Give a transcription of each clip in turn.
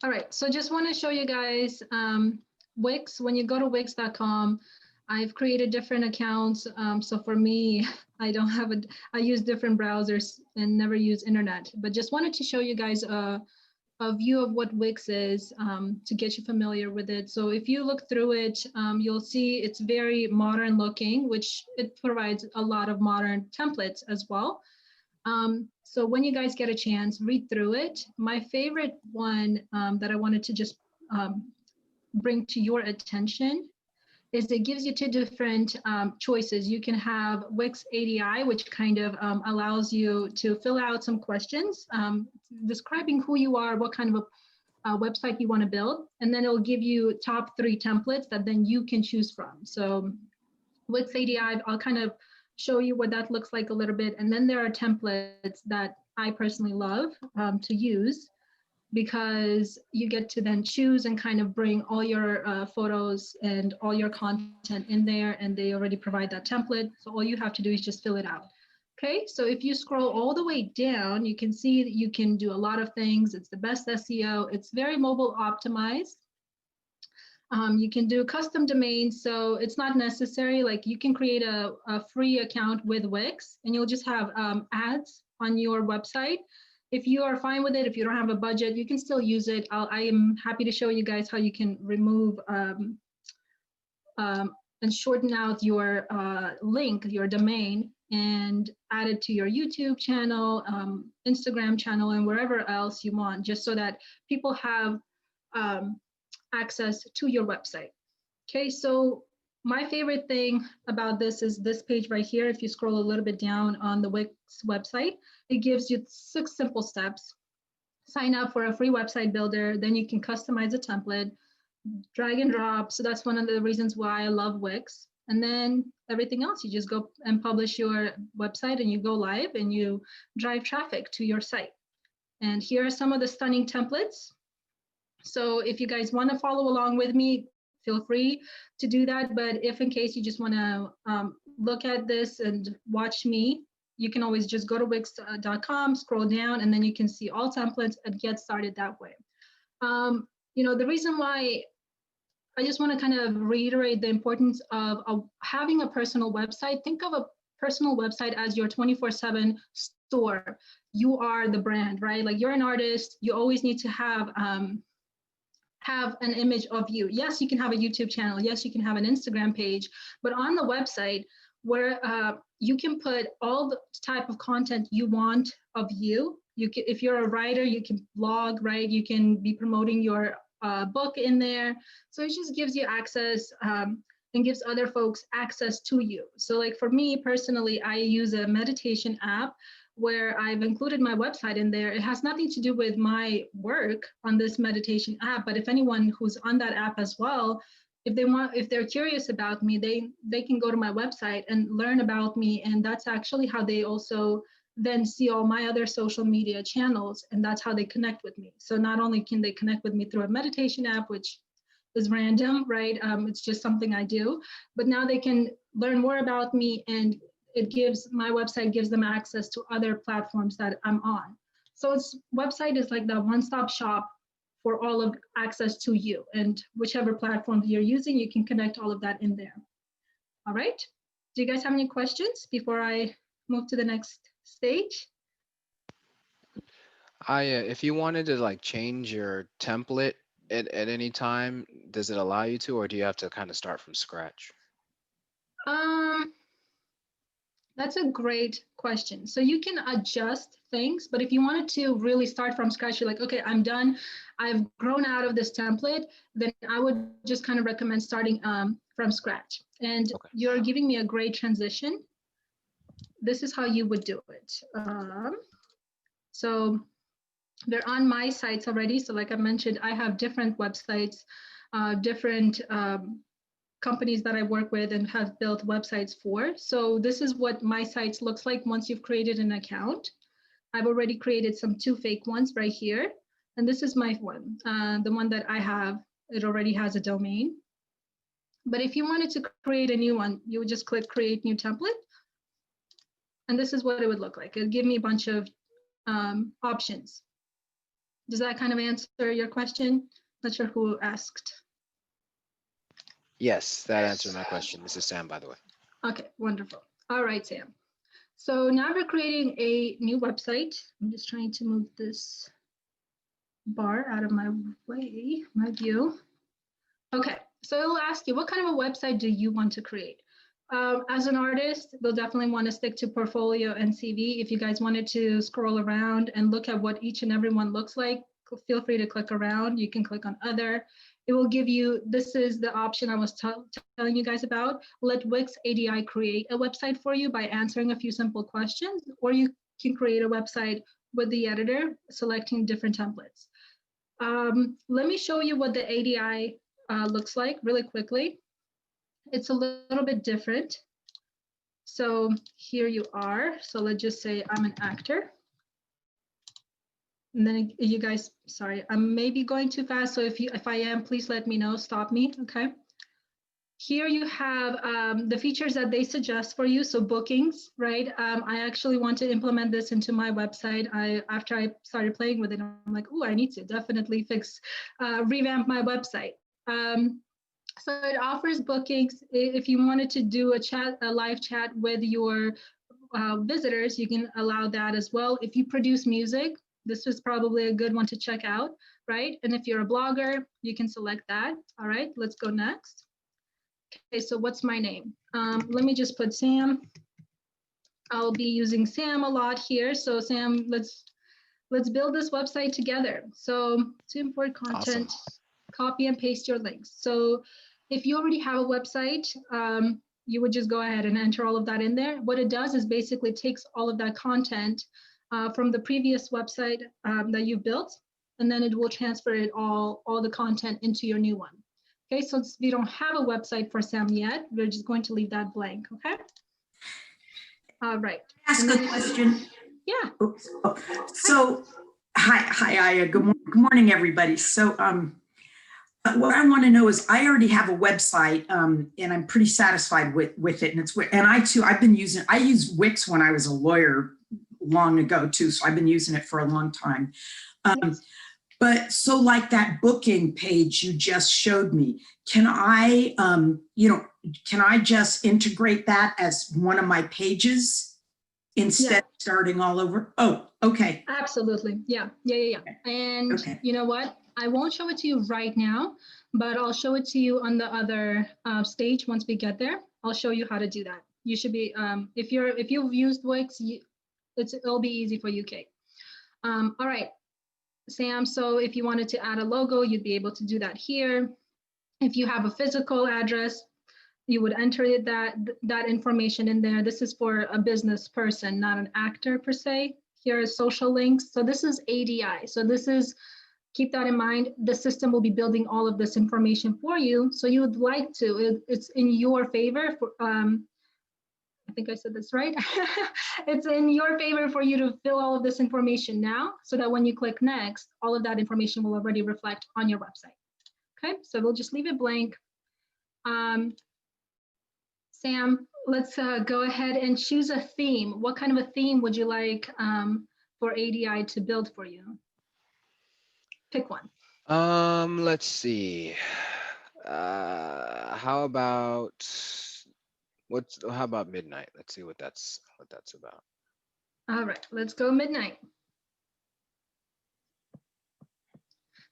All right, so just want to show you guys Wix. When you go to wix.com, I've created different accounts. So for me, I don't have I use different browsers and never use internet, but just wanted to show you guys a view of what Wix is to get you familiar with it. So if you look through it, you'll see it's very modern looking, which it provides a lot of modern templates as well. So when you guys get a chance, read through it. My favorite one that I wanted to just bring to your attention is it gives you two different choices. You can have Wix Adi, which kind of allows you to fill out some questions describing who you are, what kind of a website you want to build, and then it'll give you top 3 templates that then you can choose from. So Wix Adi, I'll kind of show you what that looks like a little bit. And then there are templates that I personally love to use, because you get to then choose and kind of bring all your photos and all your content in there, and they already provide that template. So all you have to do is just fill it out. Okay, so if you scroll all the way down, you can see that you can do a lot of things. It's the best SEO. It's very mobile optimized. You can do custom domains, so it's not necessary. Like you can create a free account with Wix, and you'll just have ads on your website. If you are fine with it, if you don't have a budget, you can still use it. I am happy to show you guys how you can remove and shorten out your link, your domain, and add it to your YouTube channel, Instagram channel, and wherever else you want, just so that people have access to your website. Okay, so my favorite thing about this is this page right here. If you scroll a little bit down on the Wix website, it gives you 6 simple steps. Sign up for a free website builder, then you can customize a template, drag and drop. So that's one of the reasons why I love Wix. And then everything else, you just go and publish your website and you go live and you drive traffic to your site. And here are some of the stunning templates. So if you guys want to follow along with me, feel free to do that. But if in case you just want to look at this and watch me, you can always just go to wix.com, scroll down, and then you can see all templates and get started that way. You know, the reason why I just want to kind of reiterate the importance of having a personal website. Think of a personal website as your 24/7 store. You are the brand, right? Like you're an artist, you always need to have an image of you. Yes, you can have a YouTube channel. Yes, you can have an Instagram page, but on the website where you can put all the type of content you want of you. You can, if you're a writer, you can blog, right? You can be promoting your book in there. So it just gives you access and gives other folks access to you. So like for me personally, I use a meditation app where I've included my website in there. It has nothing to do with my work on this meditation app, but if anyone who's on that app as well, if they're curious about me, they can go to my website and learn about me. And that's actually how they also then see all my other social media channels, and that's how they connect with me. So not only can they connect with me through a meditation app, which is random, right? It's just something I do, but now they can learn more about me, and my website gives them access to other platforms that I'm on. So website is like the one-stop shop for all of access to you, and whichever platform you're using, you can connect all of that in there. All right. Do you guys have any questions before I move to the next stage? If you wanted to like change your template at any time, does it allow you to, or do you have to kind of start from scratch? That's a great question. So you can adjust things, but if you wanted to really start from scratch, you're like, okay, I'm done. I've grown out of this template, then I would just kind of recommend starting from scratch. And Okay. you're giving me a great transition. This is how you would do it. So they're on my sites already. So like I mentioned, I have different websites, different companies that I work with and have built websites for. So this is what my sites looks like once you've created an account. I've already created some 2 fake ones right here. And this is my one, the one that I have. It already has a domain. But if you wanted to create a new one, you would just click create new template. And this is what it would look like. It'll give me a bunch of options. Does that kind of answer your question? Not sure who asked. Yes, that answered my question. This is Sam, by the way. Okay, wonderful. All right, Sam. So now we're creating a new website. I'm just trying to move this bar out of my way, my view. Okay, so it'll ask you, what kind of a website do you want to create? As an artist, we'll definitely want to stick to portfolio and CV. If you guys wanted to scroll around and look at what each and every one looks like, feel free to click around. You can click on other. It will give you, this is the option I was telling you guys about. Let Wix Adi create a website for you by answering a few simple questions, or you can create a website with the editor, selecting different templates. Let me show you what the ADI looks like really quickly. It's a little bit different. So here you are. So let's just say I'm an actor. And then you guys, sorry, I may be going too fast. So if I am, please let me know, stop me, okay? Here you have the features that they suggest for you. So bookings, right? I actually want to implement this into my website. After I started playing with it, I'm like, oh, I need to definitely revamp my website. So it offers bookings. If you wanted to do a live chat with your visitors, you can allow that as well. If you produce music, this is probably a good one to check out, right? And if you're a blogger, you can select that. All right, let's go next. Okay, so what's my name? Let me just put Sam. I'll be using Sam a lot here. So Sam, let's build this website together. So to import content, awesome. Copy and paste your links. So if you already have a website, you would just go ahead and enter all of that in there. What it does is basically takes all of that content from the previous website that you built, and then it will transfer it all the content into your new one. Okay, so since we don't have a website for Sam yet, we're just going to leave that blank, okay? All right. Ask a question. Yeah. Oops. Oh. So, hi, Aya. Good morning, everybody. So, what I want to know is, I already have a website, and I'm pretty satisfied with it. And I used Wix when I was a lawyer long ago too, so I've been using it for a long time. Yes. But so, like that booking page you just showed me, can I, can I just integrate that as one of my pages instead of starting all over? Oh, okay. Absolutely. Yeah. And okay. You know what? I won't show it to you right now, but I'll show it to you on the other stage once we get there. I'll show you how to do that. You should be, if you've used Wix, it'll be easy for you, Kate. All right, Sam. So if you wanted to add a logo, you'd be able to do that here. If you have a physical address, you would enter that information in there. This is for a business person, not an actor per se. Here is social links. So this is ADI. So this is, keep that in mind. The system will be building all of this information for you. So you would like to, it's in your favor for, I think I said this right. It's in your favor for you to fill all of this information now, so that when you click next, all of that information will already reflect on your website. Okay, so we'll just leave it blank. Sam, let's go ahead and choose a theme. What kind of a theme would you like for ADI to build for you? Pick one. Let's see. How about midnight? Let's see what that's about. All right, let's go midnight.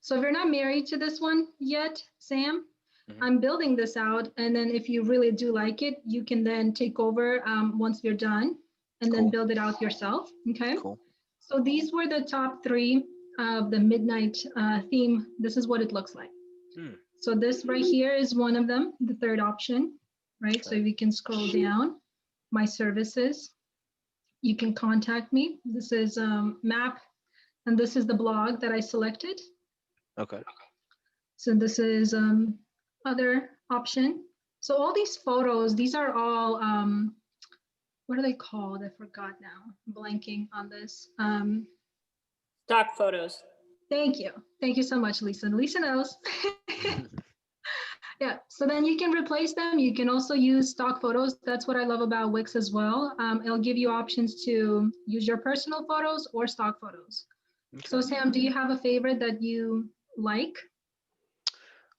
So if you're not married to this one yet, Sam, I'm building this out, and then if you really do like it, you can then take over once we're done, and then build it out yourself. Okay. Cool. So these were the top 3 of the midnight theme. This is what it looks like. So this right here is one of them, the third option, right? Okay. So we can scroll down, my services. You can contact me. This is map, and this is the blog that I selected. Okay. So this is other option. So all these photos, these are all, what are they called? I forgot now, I'm blanking on this. Stock photos. Thank you. Thank you so much, Lisa. Lisa knows. Yeah, so then you can replace them. You can also use stock photos. That's what I love about Wix as well. It'll give you options to use your personal photos or stock photos. So Okay. Sam, do you have a favorite that you like?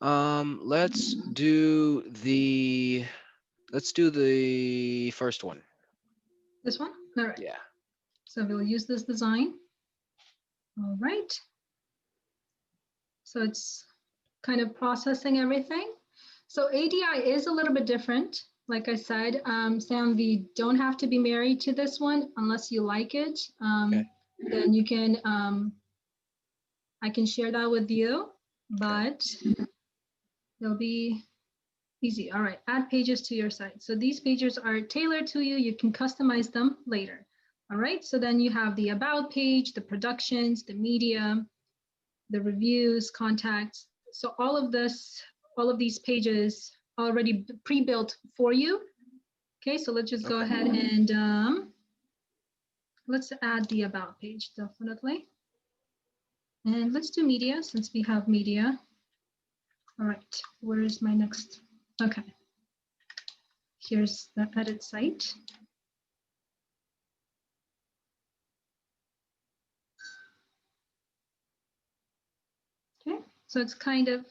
Let's do the first one. This one? All right. Yeah. So we'll use this design. All right. So it's kind of processing everything. So ADI is a little bit different. Like I said, Sam, we don't have to be married to this one unless you like it. Okay. Then you can, I can share that with you, Okay. but it'll be easy. All right, add pages to your site. So these pages are tailored to you. You can customize them later. All right, so then you have the about page, the productions, the media, the reviews, contacts. So all of this, all of these pages already pre-built for you. Okay, so let's just go Okay. ahead and let's add the about page, definitely. And let's do media since we have media. All right, where is my next? Okay, here's the edit site. Okay, so it's kind of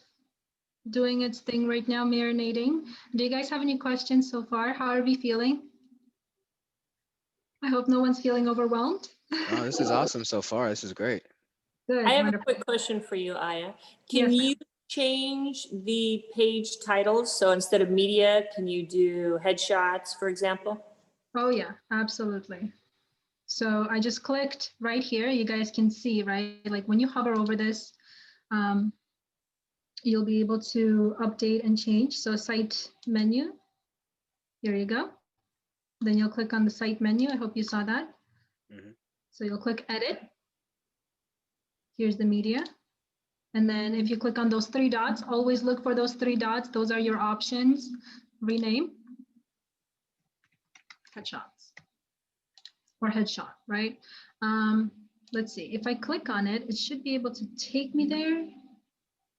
doing its thing right now, marinating. Do you guys have any questions so far? How are we feeling? I hope no one's feeling overwhelmed. Oh, this is awesome so far. This is great. Good, I have a wonderful. quick question for you, Aya. Yes, Can ma'am. you change the page titles? So instead of media, can you do headshots, for example? Oh yeah, absolutely. So I just clicked right here. You guys can see, right? Like when you hover over this, you'll be able to update and change. So site menu, here you go. Then you'll click on the site menu. I hope you saw that. Mhm. So you'll click edit. Here's the media. And then if you click on those three dots, always look for those three dots. Those are your options. Rename, headshots, or headshot, right? Let's see, if I click on it, it should be able to take me there.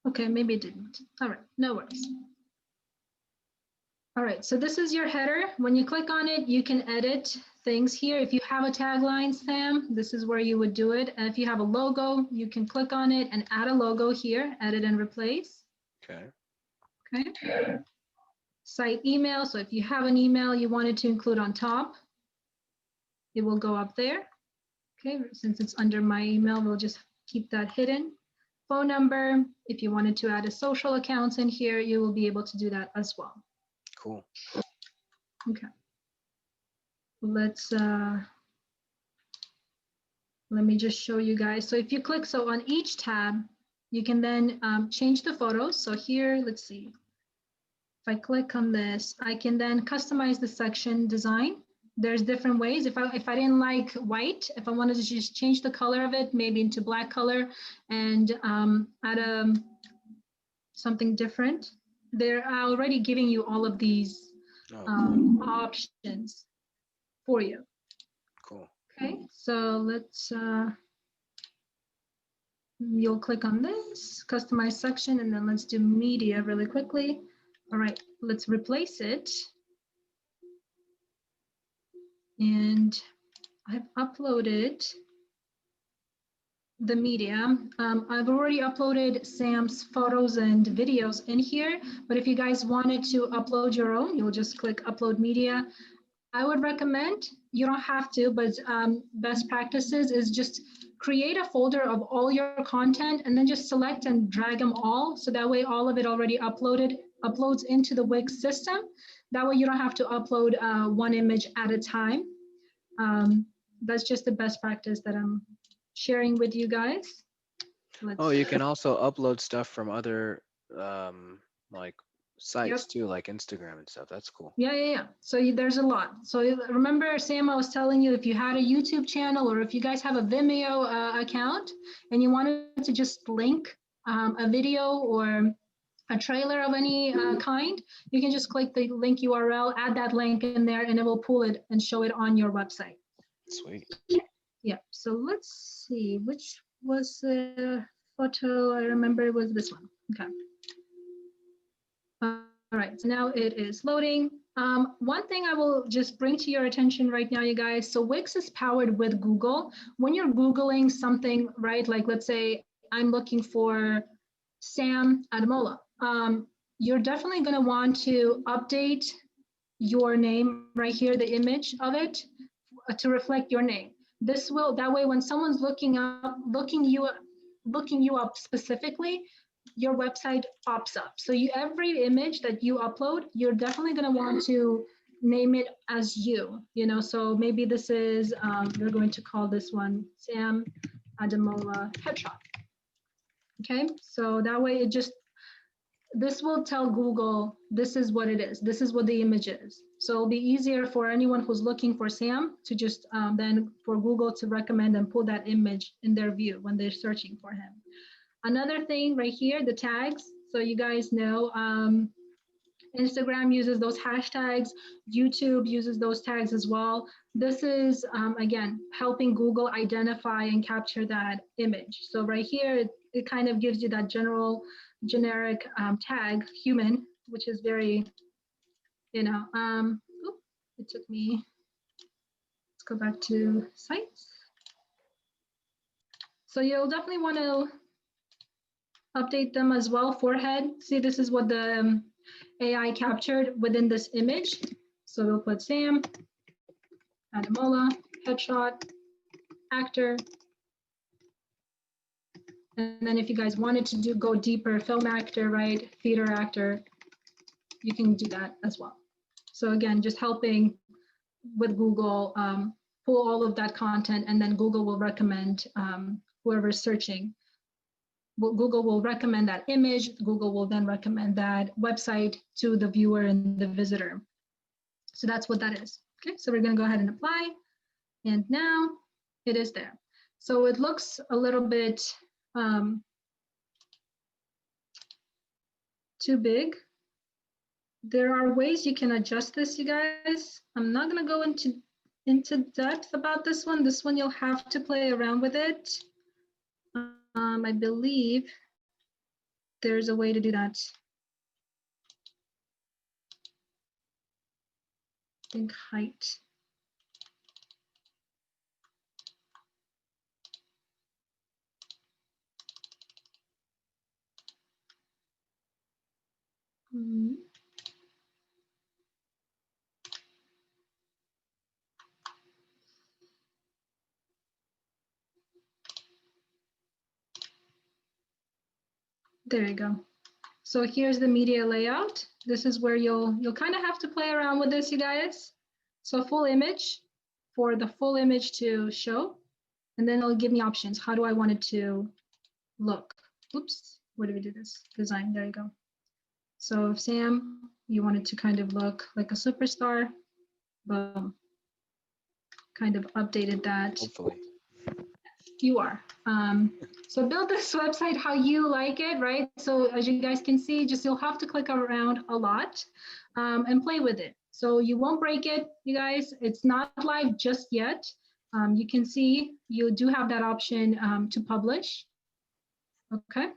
Okay, maybe it didn't. All right, no worries. All right, so this is your header. When you click on it, you can edit things here. If you have a tagline, Sam, this is where you would do it. And if you have a logo, you can click on it and add a logo here, edit and replace. Okay. Okay. Site email, so if you have an email you wanted to include on top, it will go up there. Okay, since it's under my email, we'll just keep that hidden. Phone number, if you wanted to add a social accounts in here, you will be able to do that as well. Cool. Okay. Let me just show you guys. So if you click, so on each tab, you can then change the photos. So here, let's see. If I click on this, I can then customize the section design. There's different ways. If I didn't like white, if I wanted to just change the color of it, maybe into black color and add something different, they're already giving you all of these Oh, cool. options for you. Cool. Okay, so let's, you'll click on this, customize section, and then let's do media really quickly. All right, let's replace it. And I've uploaded the media. I've already uploaded Sam's photos and videos in here, but if you guys wanted to upload your own, you'll just click upload media. I would recommend, you don't have to, but best practices is just create a folder of all your content and then just select and drag them all. So that way all of it already uploads into the Wix system. That way you don't have to upload one image at a time. That's just the best practice that I'm sharing with you guys. Oh, you can also upload stuff from other like sites Yep. too, like Instagram and stuff. That's cool. Yeah. So there's a lot. So remember, Sam, I was telling you, if you had a YouTube channel or if you guys have a Vimeo account and you wanted to just link a video or a trailer of any kind, you can just click the link URL, add that link in there, and it will pull it and show it on your website. Sweet. Yeah, so let's see, which was the photo? I remember it was this one. Okay. All right, so now it is loading. One thing I will just bring to your attention right now, you guys. So Wix is powered with Google. When you're Googling something, right? Like let's say I'm looking for Sam Adamola. You're definitely going to want to update your name right here, the image of it, to reflect your name. This will, that way when someone's looking you up specifically, your website pops up. So every image that you upload, you're definitely going to want to name it as you, so maybe this is, we're going to call this one Sam Adamola headshot. Okay, so that way this will tell Google, this is what it is. This is what the image is. So it'll be easier for anyone who's looking for Sam to just then for Google to recommend and pull that image in their view when they're searching for him. Another thing right here, the tags. So you guys know Instagram uses those hashtags. YouTube uses those tags as well. This is, again, helping Google identify and capture that image. So right here, it kind of gives you that generic tag, human, which is very, it took me, let's go back to sites. So you'll definitely want to update them as well. Forehead, see, this is what the AI captured within this image. So we'll put Sam Adamola, headshot, actor. And then if you guys wanted to go deeper, film actor, right, theater actor, you can do that as well. So again, just helping with Google pull all of that content, and then Google will recommend whoever's searching. Google will recommend that image. Google will then recommend that website to the viewer and the visitor. So that's what that is. Okay, so we're going to go ahead and apply. And now it is there. So it looks a little bit too big. There are ways you can adjust this, you guys. I'm not going to go into depth about this one. This one you'll have to play around with it. I believe there's a way to do that. I think height. There you go. So here's the media layout. This is where you'll kind of have to play around with this, you guys. So full image, for the full image to show, and then it'll give me options. How do I want it to look? Oops, where do we do this? Design, there you go. So if Sam, you want it to kind of look like a superstar, boom. Kind of updated that. Hopefully. You are. So build this website how you like it, right? So as you guys can see, you'll have to click around a lot and play with it. So you won't break it, you guys. It's not live just yet. You can see you do have that option to publish. Okay.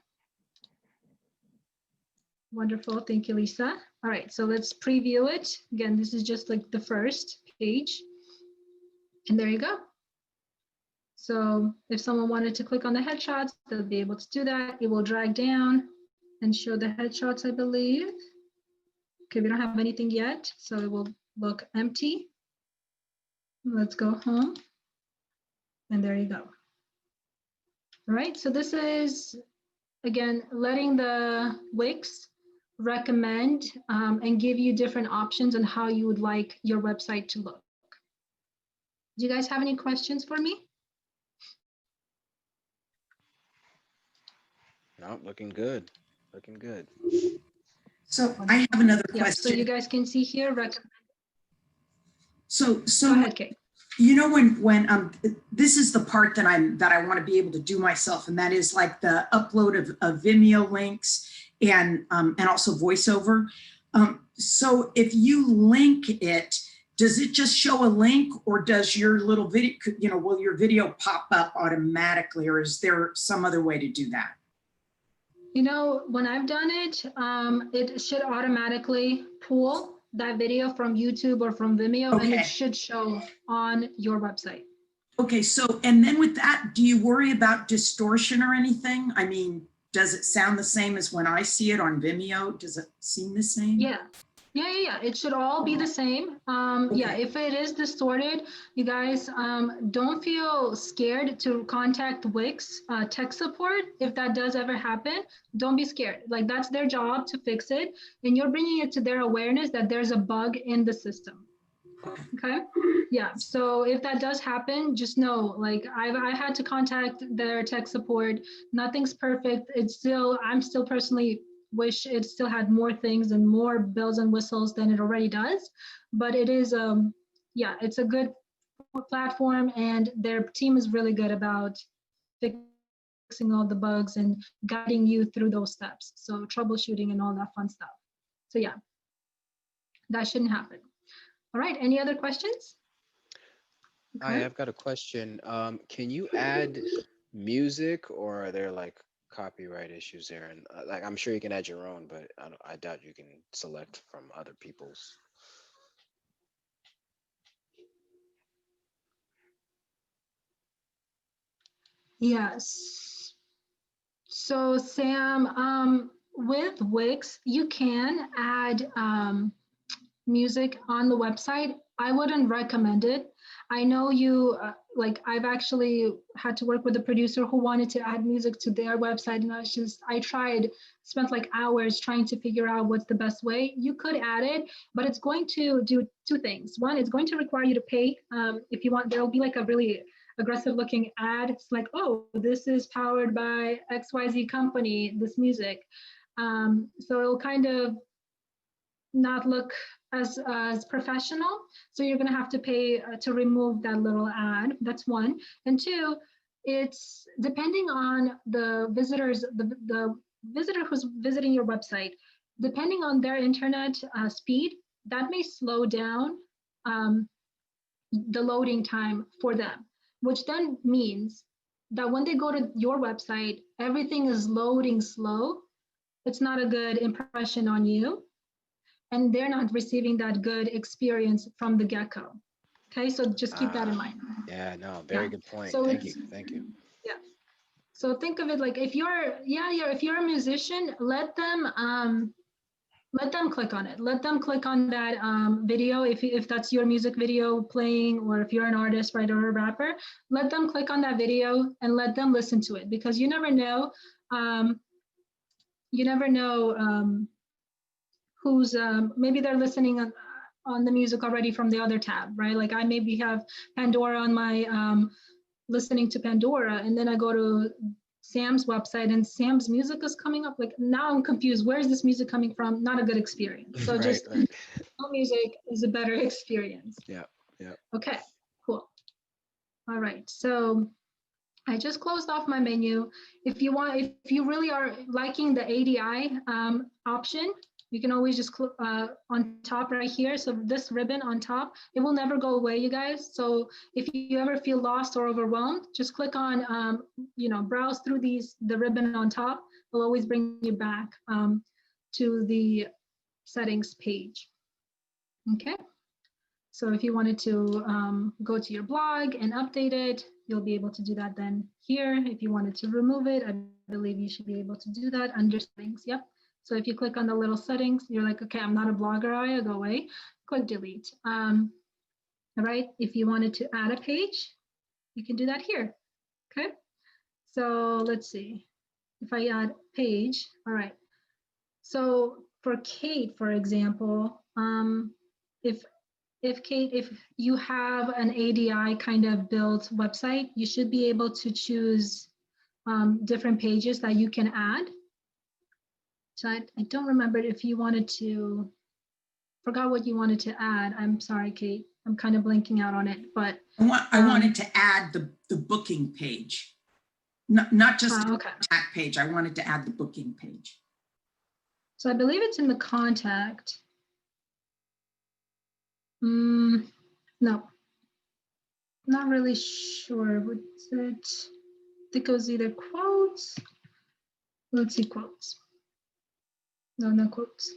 Wonderful. Thank you, Lisa. All right, so let's preview it. Again, this is just like the first page. And there you go. So if someone wanted to click on the headshots, they'll be able to do that. It will drag down and show the headshots, I believe. Okay, we don't have anything yet, so it will look empty. Let's go home. And there you go. All right, so this is, again, letting the Wix recommend and give you different options on how you would like your website to look. Do you guys have any questions for me? No, looking good. Looking good. So I have another Yeah, question. so you guys can see here, recommend. So Go ahead, Kate. you know, when this is the part that I want to be able to do myself, and that is like the upload of Vimeo links and also voiceover. So if you link it, does it just show a link, or does your little video, will your video pop up automatically, or is there some other way to do that? When I've done it, it should automatically pull that video from YouTube or from Vimeo, and Okay. it should show on your website. Okay, so, and then with that, do you worry about distortion or anything? I mean, does it sound the same as when I see it on Vimeo? Does it seem the same? Yeah. It should all be the same. Yeah, Okay. if it is distorted, you guys don't feel scared to contact Wix tech support. If that does ever happen, don't be scared. Like, that's their job to fix it, and you're bringing it to their awareness that there's a bug in the system. Okay. Yeah. So if that does happen, just know, like, I had to contact their tech support. Nothing's perfect. I'm still personally wish it still had more things and more bells and whistles than it already does. But it is, yeah, it's a good platform, and their team is really good about fixing all the bugs and guiding you through those steps. So troubleshooting and all that fun stuff. So yeah, that shouldn't happen. All right, any other questions? Okay. I've got a question. Can you add music, or are there like copyright issues there? And like, I'm sure you can add your own, but I doubt you can select from other people's. Yes. So Sam, with Wix, you can add music on the website. I wouldn't recommend it. I know you, like, I've actually had to work with a producer who wanted to add music to their website, and I tried, spent like hours trying to figure out what's the best way. You could add it, but it's going to do two things. One, it's going to require you to pay. If you want, there'll be like a really aggressive looking ad. It's like, oh, this is powered by XYZ company, this music. So it'll kind of not look as professional. So you're going to have to pay to remove that little ad. That's one. And two, it's depending on the visitors, the visitor who's visiting your website, depending on their internet speed, that may slow down the loading time for them, which then means that when they go to your website, everything is loading slow. It's not a good impression on you, and they're not receiving that good experience from the get-go. Okay, so just keep that in mind. Yeah, no, very good point. So Thank you. Thank you. Yeah. So think of it like, if you're a musician, let them click on it. Let them click on that video if that's your music video playing, or if you're an artist, right, or a rapper, let them click on that video and let them listen to it, because you never know. Who's maybe they're listening on the music already from the other tab, right? Like, I maybe have Pandora on my listening to Pandora, and then I go to Sam's website and Sam's music is coming up. Like, now I'm confused. Where's this music coming from? Not a good experience. So Right. music is a better experience. Yeah. Okay, cool. All right, so I just closed off my menu. If you really are liking the ADI option, you can always just click on top right here. So this ribbon on top, it will never go away, you guys. So if you ever feel lost or overwhelmed, just click on, browse through the ribbon on top. It'll always bring you back to the settings page. Okay. So if you wanted to go to your blog and update it, you'll be able to do that then here. If you wanted to remove it, I believe you should be able to do that under settings. Yep. So if you click on the little settings, you're like, okay, I'm not a blogger, I go away, click delete. All right, if you wanted to add a page, you can do that here, okay? So let's see, if I add page, all right. So for Kate, for example, if you have an ADI kind of built website, you should be able to choose different pages that you can add. So I don't remember if you wanted to, forgot what you wanted to add. I'm sorry, Kate. I'm kind of blanking out on it, but I wanted to add the booking page, not just the okay. contact page. I wanted to add the booking page. So I believe it's in the contact. No, not really sure. What's it? I think it was either quotes. Let's see, quotes. No quotes.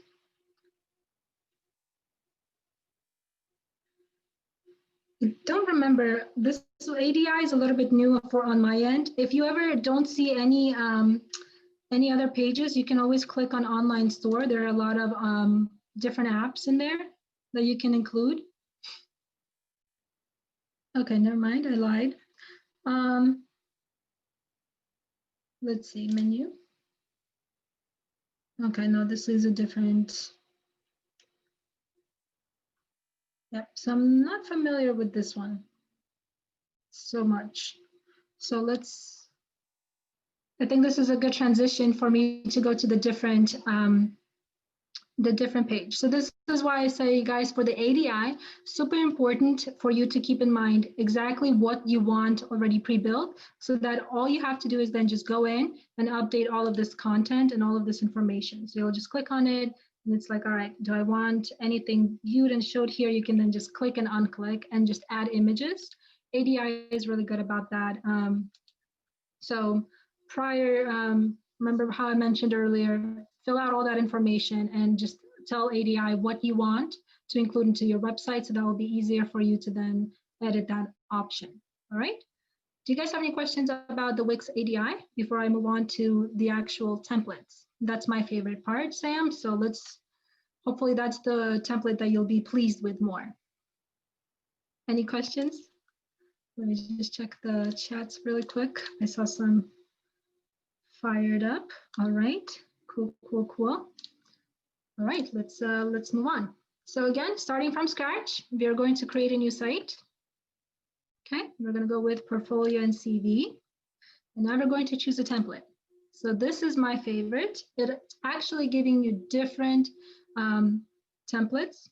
I don't remember. This ADI is a little bit new for on my end. If you ever don't see any other pages, you can always click on online store. There are a lot of different apps in there that you can include. Okay, never mind, I lied. Let's see, menu. Okay, no, this is a different. Yep, so I'm not familiar with this one so much. So I think this is a good transition for me to go to the different page. So this is why I say, guys, for the ADI, super important for you to keep in mind exactly what you want already pre-built, so that all you have to do is then just go in and update all of this content and all of this information. So you'll just click on it, and it's like, all right, do I want anything viewed and showed here? You can then just click and unclick and just add images. ADI is really good about that. So remember how I mentioned earlier, fill out all that information and just tell ADI what you want to include into your website, so that will be easier for you to then edit that option. All right. Do you guys have any questions about the Wix ADI before I move on to the actual templates? That's my favorite part, Sam. So hopefully that's the template that you'll be pleased with more. Any questions? Let me just check the chats really quick. I saw some fired up. All right, cool. All right, let's move on. So again, starting from scratch, we are going to create a new site. Okay, we're going to go with portfolio and CV, and now we're going to choose a template. So this is my favorite. It's actually giving you different templates,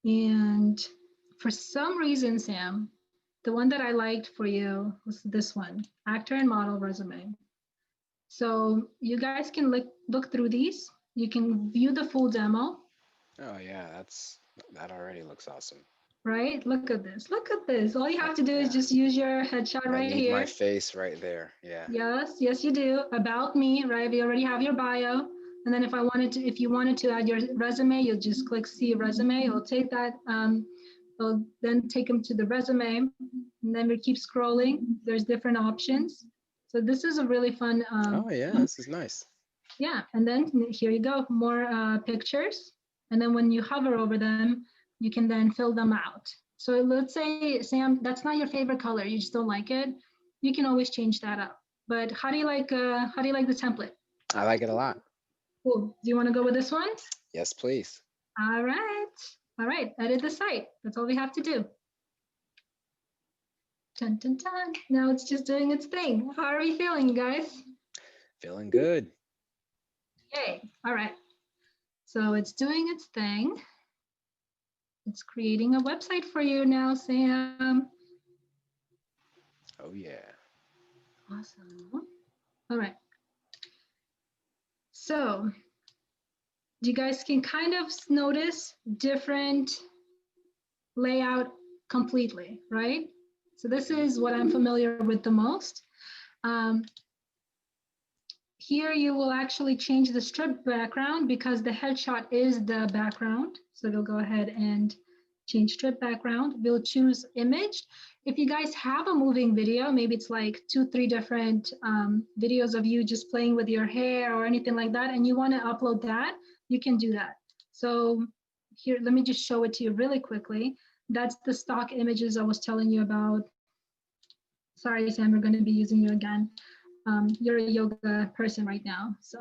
and for some reason, Sam, the one that I liked for you was this one, actor and model resume. So you guys can look through these. You can view the full demo. Oh yeah, that already looks awesome. Right? Look at this. Look at this. All you have to do is just use your headshot right here. I need my face right there. Yeah. Yes, you do. About me, right? We already have your bio. And then if you wanted to add your resume, you'll just click see resume. It'll take that. It'll then take them to the resume. And then we keep scrolling. There's different options. So this is a really fun. Oh yeah, this is nice. Yeah, and then here you go, more pictures. And then when you hover over them, you can then fill them out. So let's say, Sam, that's not your favorite color. You just don't like it. You can always change that up. But how do you like the template? I like it a lot. Cool. Do you want to go with this one? Yes, please. All right. Edit the site. That's all we have to do. Dun, dun, dun. Now it's just doing its thing. How are we feeling, guys? Feeling good. Yay. All right. So it's doing its thing. It's creating a website for you now, Sam. Oh yeah. Awesome. All right. So you guys can kind of notice different layout completely, right? So this is what I'm familiar with the most. Here you will actually change the strip background because the headshot is the background. So we'll go ahead and change strip background. We'll choose image. If you guys have a moving video, maybe it's like 2-3 different videos of you just playing with your hair or anything like that, and you want to upload that, you can do that. So here, let me just show it to you really quickly. That's the stock images I was telling you about. Sorry, Sam, we're going to be using you again. You're a yoga person right now, so.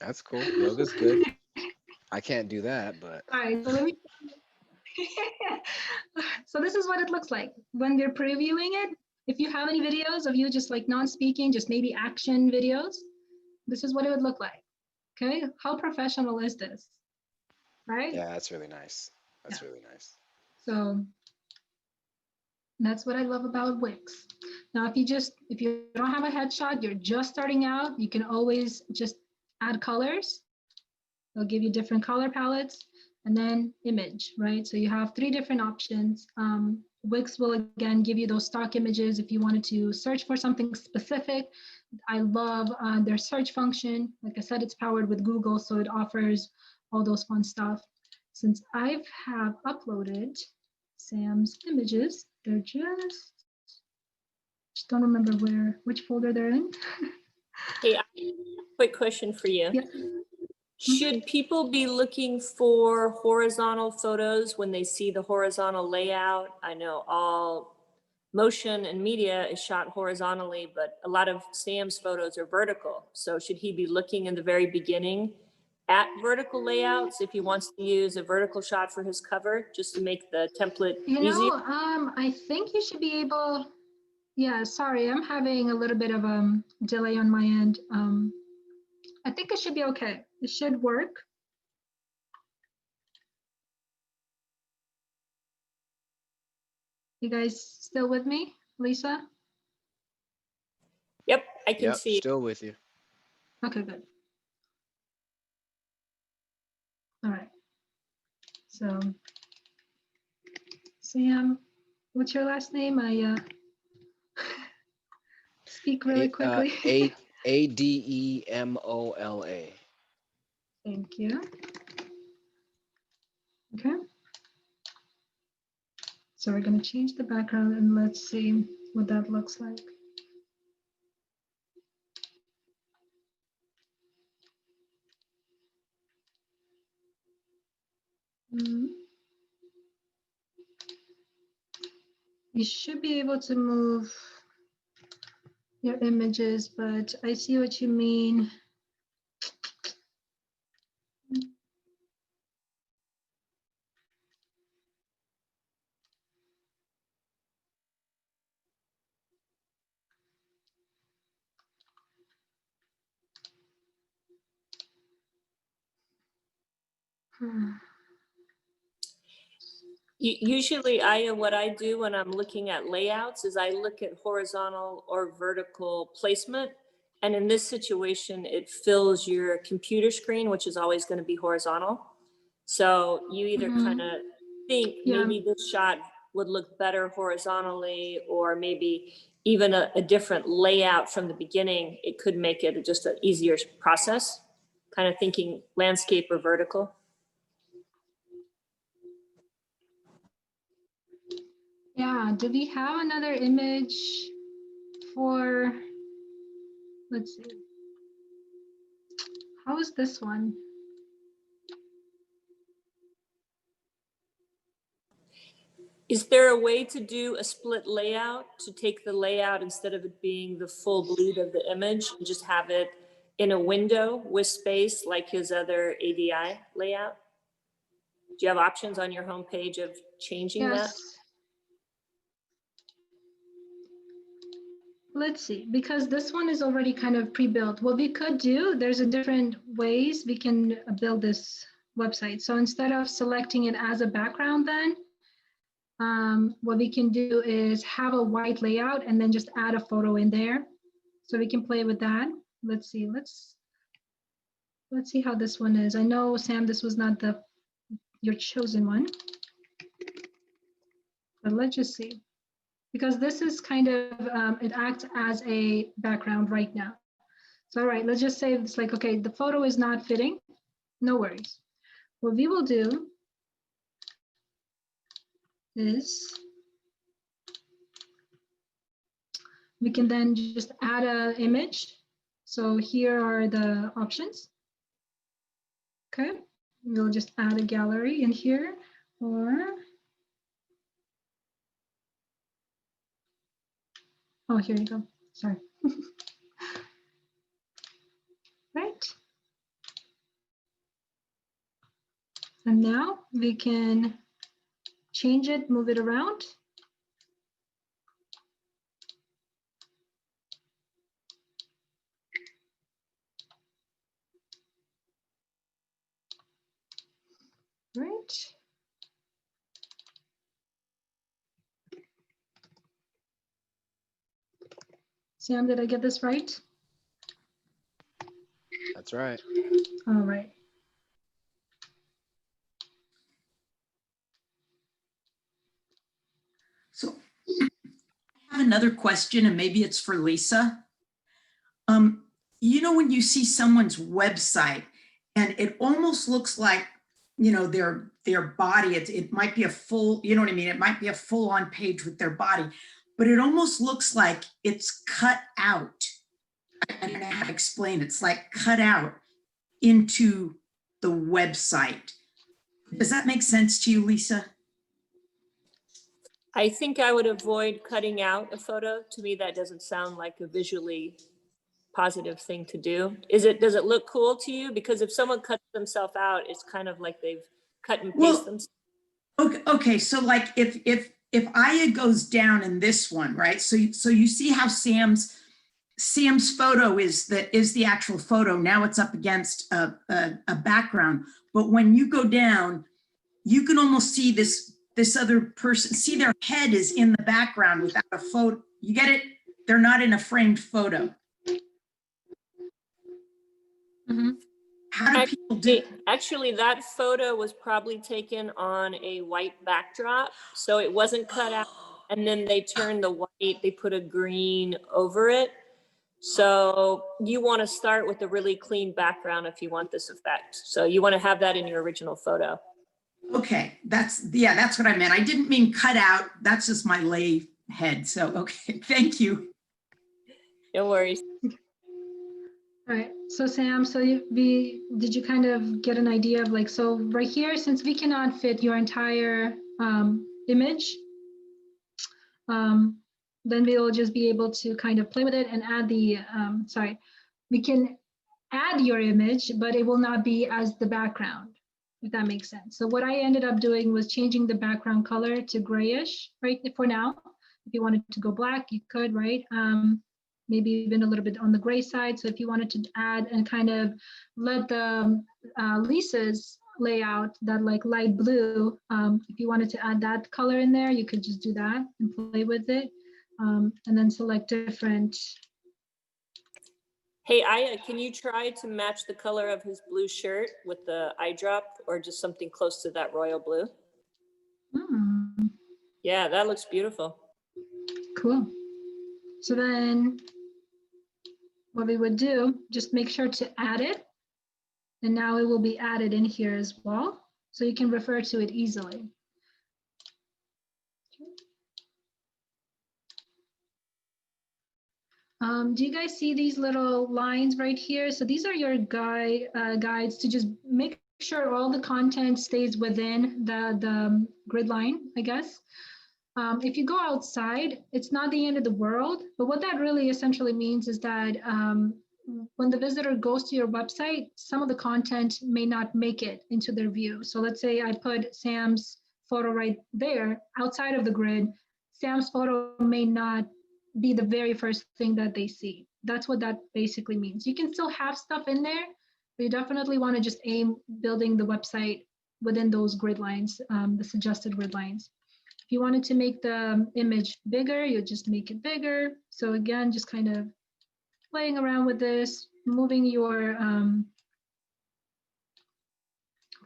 That's cool. Yoga's good. I can't do that, but. All right, so let me. So this is what it looks like when we're previewing it. If you have any videos of you just like non-speaking, just maybe action videos, this is what it would look like. Okay, how professional is this? Right? Yeah, that's really nice. That's really nice. So that's what I love about Wix. Now, if you don't have a headshot, you're just starting out, you can always just add colors. They'll give you different color palettes, and then image, right? So you have 3 different options. Wix will again give you those stock images if you wanted to search for something specific. I love their search function. Like I said, it's powered with Google, so it offers all those fun stuff. Since I have uploaded Sam's images. They're just don't remember which folder they're in. Hey, quick question for you. Yep. Should people be looking for horizontal photos when they see the horizontal layout? I know all motion and media is shot horizontally, but a lot of Sam's photos are vertical. So should he be looking in the very beginning at vertical layouts if he wants to use a vertical shot for his cover, just to make the template easier? I think you should be able, yeah, sorry, I'm having a little bit of a delay on my end. I think it should be okay. It should work. You guys still with me, Lisa? Yep, I can Yep, see. still with you. Okay, good. All right. So, Sam, what's your last name? I speak really quickly. Ademola. Thank you. Okay. So we're going to change the background and let's see what that looks like. You should be able to move your images, but I see what you mean. Usually, what I do when I'm looking at layouts is I look at horizontal or vertical placement. And in this situation, it fills your computer screen, which is always going to be horizontal. So you either kind of think maybe this shot would look better horizontally, or maybe even a different layout from the beginning. It could make it just an easier process, kind of thinking landscape or vertical. Yeah, do we have another image for, let's see. How is this one? Is there a way to do a split layout, to take the layout instead of it being the full bleed of the image and just have it in a window with space like his other ADI layout? Do you have options on your homepage of changing that? Let's see, because this one is already kind of pre-built. What we could do, there's a different ways we can build this website. So instead of selecting it as a background then, what we can do is have a white layout and then just add a photo in there. So we can play with that. Let's see, let's see how this one is. I know, Sam, this was not your chosen one, but let's just see. Because this is kind of, it acts as a background right now. So, all right, let's just say it's like, okay, the photo is not fitting, no worries. What we will do is we can then just add an image. So here are the options. Okay, we'll just add a gallery in here, or, oh, here you go, sorry. Right. And now we can change it, move it around. Right. Sam, did I get this right? That's right. All right. So I have another question, and maybe it's for Lisa. You know, when you see someone's website and it almost looks like you know, their body. It might be a full, you know what I mean? It might be a full on page with their body, but it almost looks like it's cut out. I don't know how to explain. It's like cut out into the website. Does that make sense to you, Lisa? I think I would avoid cutting out a photo. To me, that doesn't sound like a visually positive thing to do. Does it look cool to you? Because if someone cuts themselves out, it's kind of like they've cut and paste themselves. Okay. So like if Aya goes down in this one, right? So you see how Sam's photo is the actual photo. Now it's up against a background. But when you go down, you can almost see this other person, see their head is in the background without a photo. You get it? They're not in a framed photo. Mm-hmm. How do people do? Actually, that photo was probably taken on a white backdrop, so it wasn't cut out. And then they turned the white, they put a green over it. So you want to start with a really clean background if you want this effect. So you want to have that in your original photo. Okay, that's what I meant. I didn't mean cut out. That's just my lay head. So, okay, thank you. No worries. All right, so Sam, so did you kind of get an idea of like, so right here, since we cannot fit your entire image, then we'll just be able to kind of play with it and add the, we can add your image, but it will not be as the background, if that makes sense. So what I ended up doing was changing the background color to grayish, right, for now. If you wanted to go black, you could, right? Maybe even a little bit on the gray side. So if you wanted to add and kind of let the Lisa's layout, that like light blue, if you wanted to add that color in there, you could just do that and play with it. And then select different. Hey, Aya, can you try to match the color of his blue shirt with the eye drop or just something close to that royal blue? Yeah, that looks beautiful. Cool. So then what we would do, just make sure to add it. And now it will be added in here as well. So you can refer to it easily. Do you guys see these little lines right here? So these are your guides to just make sure all the content stays within the grid line, I guess. If you go outside, it's not the end of the world, but what that really essentially means is that when the visitor goes to your website, some of the content may not make it into their view. So let's say I put Sam's photo right there outside of the grid. Sam's photo may not be the very first thing that they see. That's what that basically means. You can still have stuff in there, but you definitely want to just aim building the website within those grid lines, the suggested grid lines. If you wanted to make the image bigger, you just make it bigger. So again, just kind of playing around with this, moving your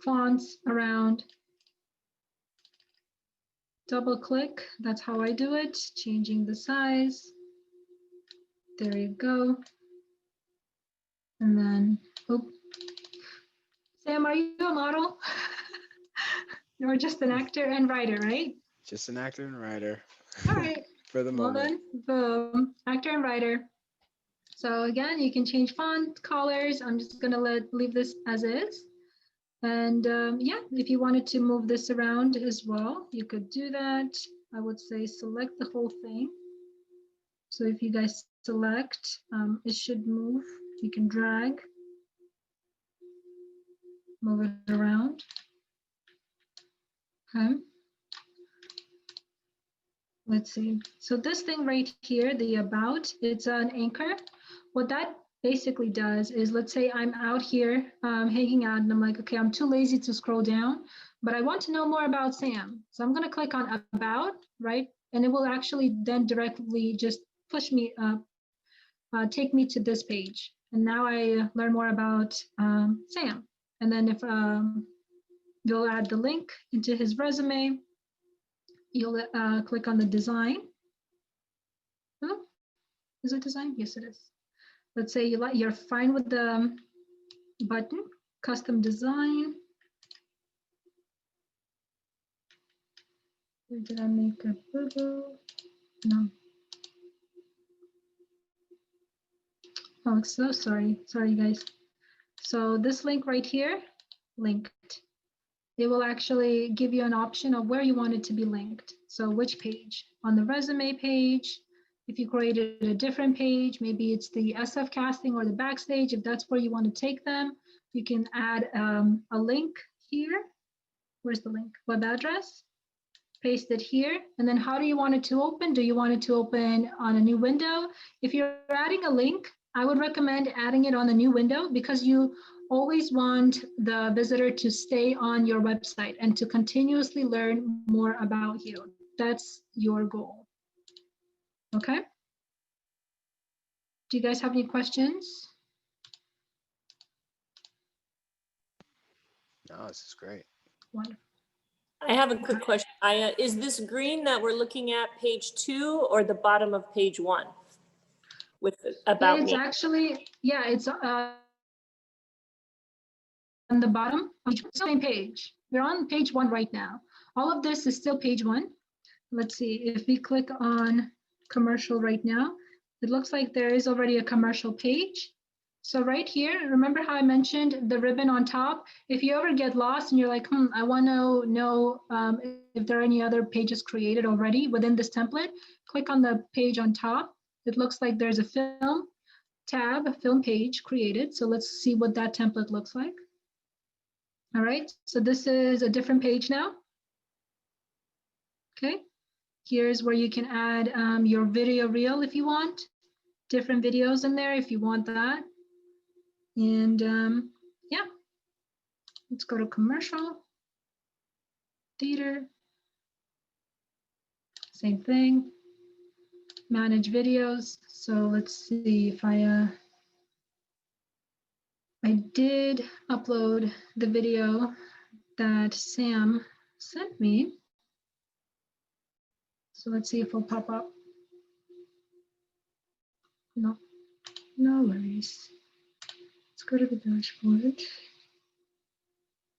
fonts around. Double click, that's how I do it, changing the size. There you go. And then, oh, Sam, are you a model? You're just an actor and writer, right? Just an actor and writer. All right. For the moment. Well done. Boom. Actor and writer. So again, you can change font colors. I'm just gonna leave this as is. And yeah, if you wanted to move this around as well, you could do that. I would say select the whole thing. So if you guys select, it should move. You can drag, move it around. Okay. Let's see. So this thing right here, the about, it's an anchor. What that basically does is, let's say I'm out here hanging out and I'm like, okay, I'm too lazy to scroll down, but I want to know more about Sam. So I'm going to click on about, right? And it will actually then directly just push me up, take me to this page. And now I learn more about Sam. And then if you'll add the link into his resume, you'll click on the design. Oh, is it design? Yes, it is. Let's say you're fine with the button, custom design. Or did I make a boo-boo? No. Oh, so sorry. Sorry, guys. So this link right here, linked. It will actually give you an option of where you want it to be linked. So which page? On the resume page, if you created a different page, maybe it's the SF casting or the backstage, if that's where you want to take them, you can add a link here. Where's the link? Web address. Paste it here. And then how do you want it to open? Do you want it to open on a new window? If you're adding a link, I would recommend adding it on the new window because you always want the visitor to stay on your website and to continuously learn more about you. That's your goal. Okay? Do you guys have any questions? No, this is great. Wonderful. I have a quick question. Aya, is this green that we're looking at page 2 or the bottom of page 1? With about It's me. actually, yeah, it's on the bottom of the same page. We're on page 1 right now. All of this is still page 1. Let's see, if we click on commercial right now, it looks like there is already a commercial page. So right here, remember how I mentioned the ribbon on top? If you ever get lost and you're like, I want to know if there are any other pages created already within this template, click on the page on top. It looks like there's a film tab, a film page created. So let's see what that template looks like. All right, so this is a different page now. Okay. Here's where you can add your video reel if you want, different videos in there if you want that. And yeah, let's go to commercial, theater, same thing, manage videos. So let's see if I did upload the video that Sam sent me. So let's see if it'll pop up. No, no worries. Let's go to the dashboard.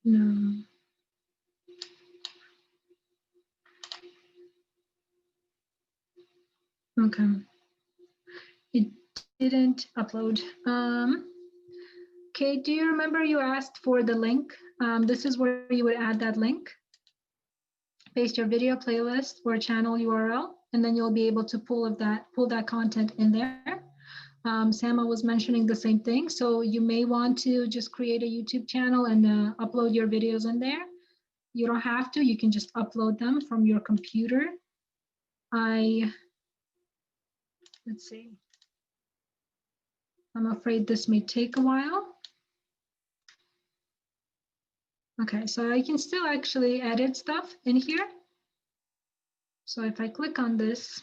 No. Okay. It didn't upload. Okay, do you remember you asked for the link? This is where you would add that link. Paste your video playlist or channel URL, and then you'll be able to pull that content in there. Sama was mentioning the same thing. So you may want to just create a YouTube channel and upload your videos in there. You don't have to, you can just upload them from your computer. Let's see. I'm afraid this may take a while. Okay, so I can still actually edit stuff in here. So if I click on this,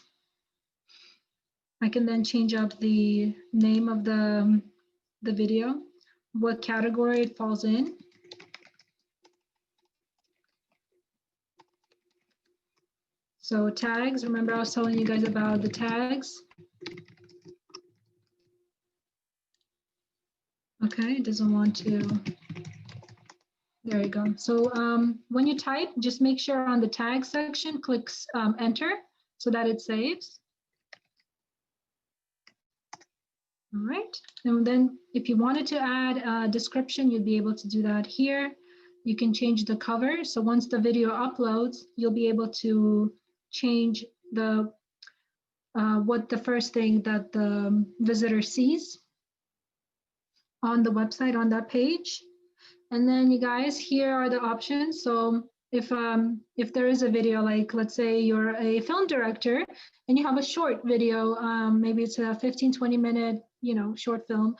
I can then change up the name of the video, what category it falls in. So tags, remember I was telling you guys about the tags. Okay, it doesn't want to. There you go. So when you type, just make sure on the tag section, click enter so that it saves. All right, and then if you wanted to add a description, you'd be able to do that here. You can change the cover. So once the video uploads, you'll be able to change the what the first thing that the visitor sees on the website, on that page. And then you guys, here are the options. So if there is a video, like let's say you're a film director and you have a short video, maybe it's a 15-20 minute, short film,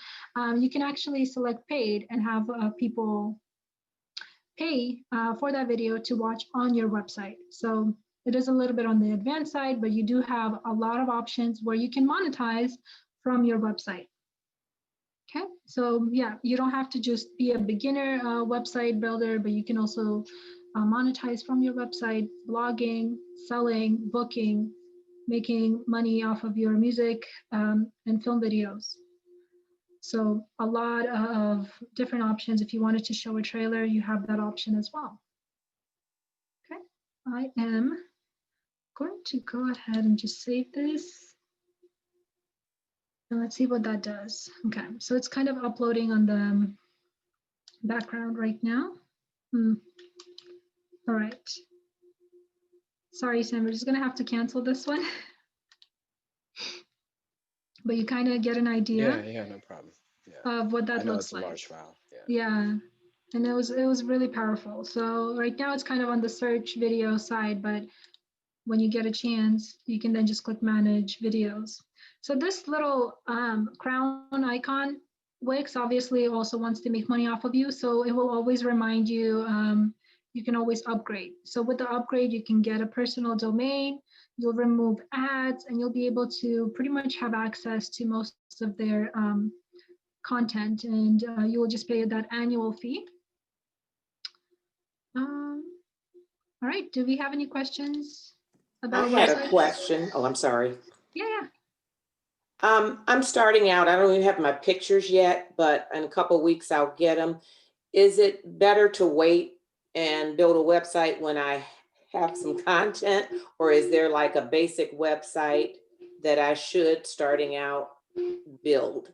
you can actually select paid and have people pay for that video to watch on your website. So it is a little bit on the advanced side, but you do have a lot of options where you can monetize from your website. Okay, so yeah, you don't have to just be a beginner website builder, but you can also monetize from your website, blogging, selling, booking, making money off of your music and film videos. So a lot of different options. If you wanted to show a trailer, you have that option as well. Okay, I am going to go ahead and just save this. And let's see what that does. Okay, so it's kind of uploading on the background right now. All right. Sorry, Sam, we're just gonna have to cancel this one. But you kind of get an idea Yeah, no problem. Yeah, of what that I know looks it's a like. large file. Yeah. Yeah, and it was really powerful. So right now it's kind of on the search video side, but when you get a chance, you can then just click manage videos. So this little crown icon, Wix obviously also wants to make money off of you. So it will always remind you, you can always upgrade. So with the upgrade, you can get a personal domain, you'll remove ads, and you'll be able to pretty much have access to most of their content, and you will just pay that annual fee. All right, do we have any questions about I had a websites? question. Oh, I'm sorry. Yeah. I'm starting out. I don't even have my pictures yet, but in a couple of weeks I'll get them. Is it better to wait and build a website when I have some content, or is there like a basic website that I should, starting out, build?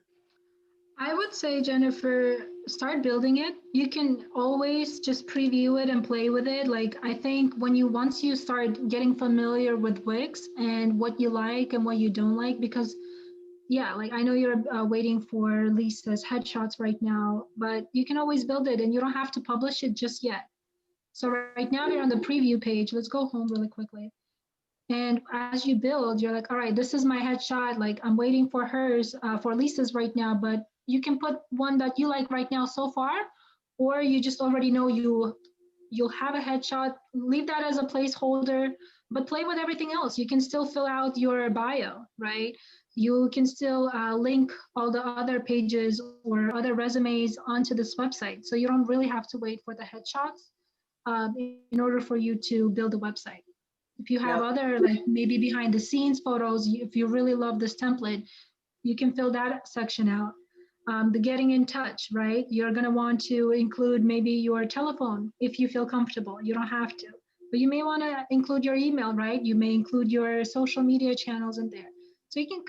I would say, Jennifer, start building it. You can always just preview it and play with it. Like, I think once you start getting familiar with Wix and what you like and what you don't like, because yeah, like I know you're waiting for Lisa's headshots right now, but you can always build it and you don't have to publish it just yet. So right now you're on the preview page. Let's go home really quickly. And as you build, you're like, all right, this is my headshot. Like I'm waiting for hers, for Lisa's right now, but you can put one that you like right now so far, or you just already know you'll have a headshot, leave that as a placeholder, but play with everything else. You can still fill out your bio, right? You can still link all the other pages or other resumes onto this website. So you don't really have to wait for the headshots in order for you to build a website. If you have Now, other, like maybe behind the scenes photos, if you really love this template, you can fill that section out. The getting in touch, right? You're going to want to include maybe your telephone if you feel comfortable. You don't have to, but you may want to include your email, right? You may include your social media channels in there. So you can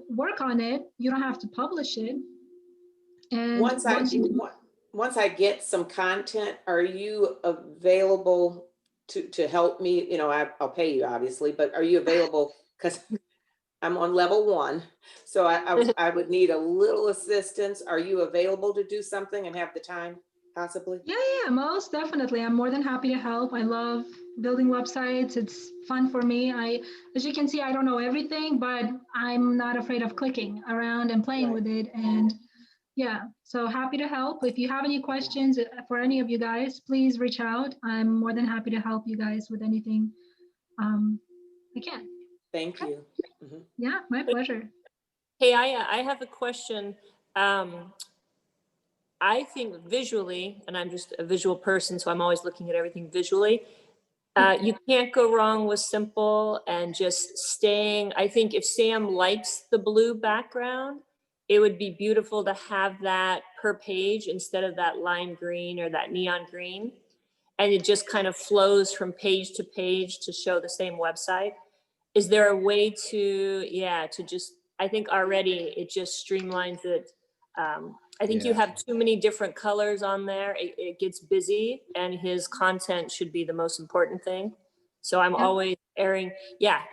work on it. You don't have to publish it. And once I get some content, are you available to help me? You know, I'll pay you obviously, but are you available? Because I'm on level 1, so I would need a little assistance. Are you available to do something and have the time possibly? Yeah, most definitely. I'm more than happy to help. I love building websites. It's fun for me. As you can see, I don't know everything, but I'm not afraid of clicking around and playing Right. with it. And yeah, so happy to help. If you have any questions for any of you guys, please reach out. I'm more than happy to help you guys with anything I can. Thank Okay. you. Mhm. Yeah, my pleasure. Hey, I have a question. I think visually, and I'm just a visual person, so I'm always looking at everything visually. You can't go wrong with simple and just staying. I think if Sam likes the blue background, it would be beautiful to have that per page instead of that lime green or that neon green. And it just kind of flows from page to page to show the same website. Is there a way to just, I think already it just streamlines it. I think you Yeah. have too many different colors on there. It gets busy, and his content should be the most important thing. So I'm always airing,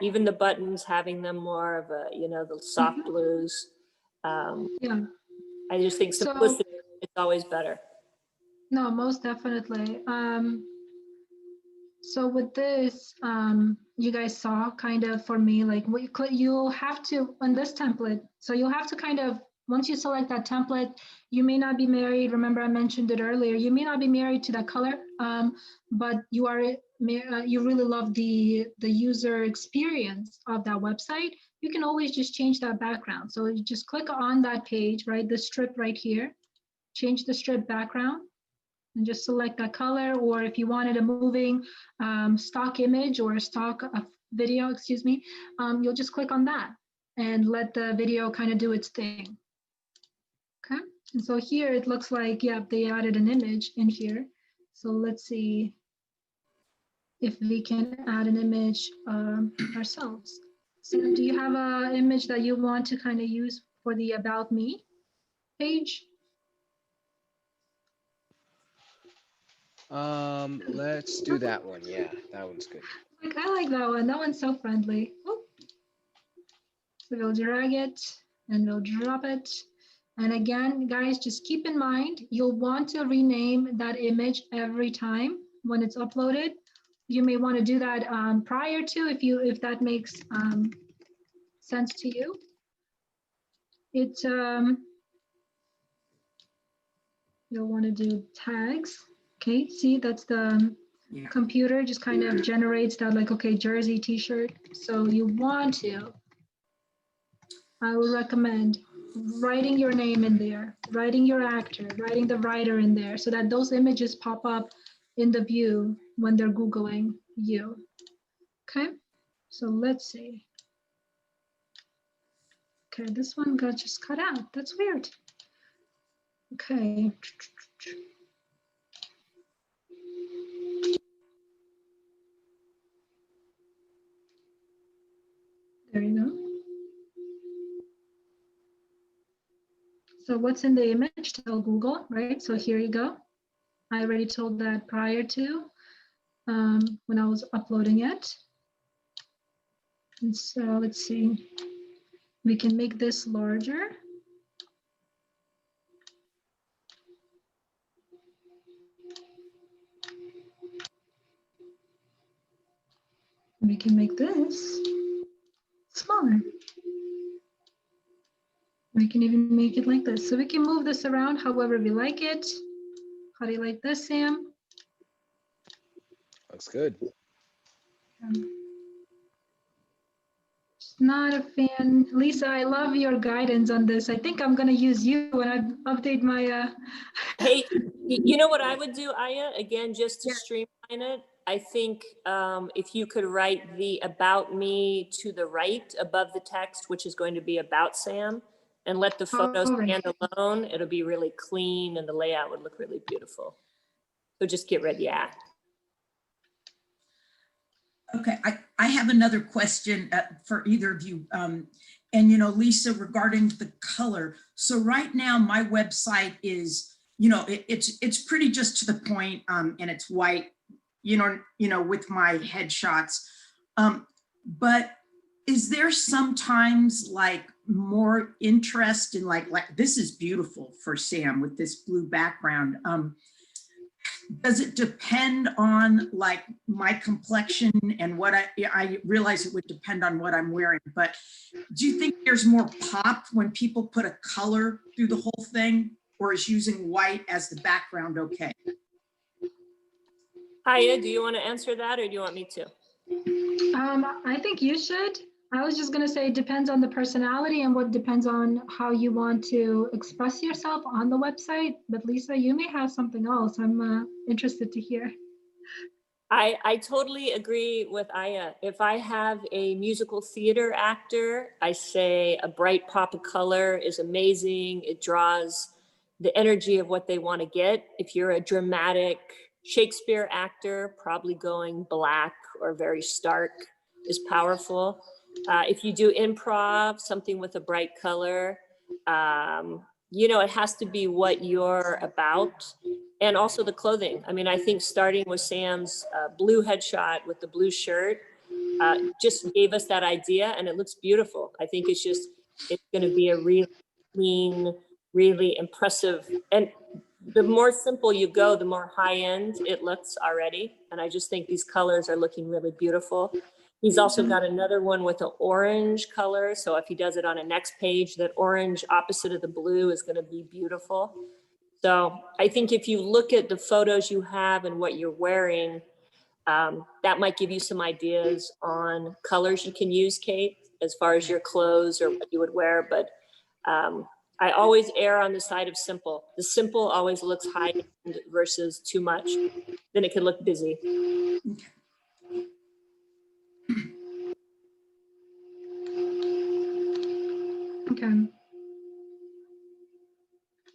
even the buttons, having them more of a, the soft blues. Yeah. I just think So simplicity is always better. no, most definitely. So with this, you guys saw kind of for me, like you'll have to, on this template, so you'll have to kind of, once you select that template, you may not be married. Remember I mentioned it earlier, you may not be married to that color, but you are, you really love the user experience of that website. You can always just change that background. So you just click on that page, right? The strip right here, change the strip background, and just select that color, or if you wanted a moving stock image or a stock video, excuse me, you'll just click on that and let the video kind of do its thing. Okay, and so here it looks like, they added an image in here. So let's see. if we can add an image ourselves. So do you have an image that you want to kind of use for the About Me page? Let's do that one. Yeah, that one's good. Like, I like that one. That one's so friendly. Oh. So we'll drag it and we'll drop it. And again, guys, just keep in mind, you'll want to rename that image every time when it's uploaded. You may want to do that prior to, if that makes sense to you. It's you'll want to do tags. Okay, see, that's the Yeah. computer just kind of generates that, like, okay, jersey, t-shirt. So you want to, I would recommend writing your name in there, writing your actor, writing the writer in there, so that those images pop up in the view when they're Googling you. Okay, so let's see. Okay, this one got just cut out. That's weird. Okay. There you go. So what's in the image? Tell Google, right? So here you go. I already told that prior to when I was uploading it. And so let's see. We can make this larger. We can make this smaller. We can even make it like this. So we can move this around however we like it. How do you like this, Sam? Looks good. Not a fan. Lisa, I love your guidance on this. I think I'm going to use you when I update my... Hey, you know what I would do, Aya? Again, just to streamline it, I think if you could write the About Me to the right above the text, which is going to be About Sam, and let the photos stand alone, it'll be really clean and the layout would look really beautiful. So just get rid, yeah. Okay, I have another question for either of you. And, you know, Lisa, regarding the color. So right now my website is, you know, it's pretty just to the point, and it's white, you know, with my headshots. But is there sometimes like more interest in like this is beautiful for Sam with this blue background. Does it depend on like my complexion and what I realize it would depend on what I'm wearing, but do you think there's more pop when people put a color through the whole thing, or is using white as the background okay? Aya, do you want to answer that or do you want me to? I think you should. I was just going to say it depends on the personality and what depends on how you want to express yourself on the website. But Lisa, you may have something else. I'm interested to hear. I totally agree with Aya. If I have a musical theater actor, I say a bright pop of color is amazing. It draws the energy of what they want to get. If you're a dramatic Shakespeare actor, probably going black or very stark is powerful. If you do improv, something with a bright color, you know, it has to be what you're about. And also the clothing. I mean, I think starting with Sam's blue headshot with the blue shirt just gave us that idea and it looks beautiful. I think it's going to be a really clean, really impressive. And the more simple you go, the more high end it looks already. And I just think these colors are looking really beautiful. He's also got another one with an orange color. So if he does it on a next page, that orange opposite of the blue is going to be beautiful. So I think if you look at the photos you have and what you're wearing, that might give you some ideas on colors you can use, Kate, as far as your clothes or what you would wear. But I always err on the side of simple. The simple always looks high end versus too much. Then it can look busy. Okay.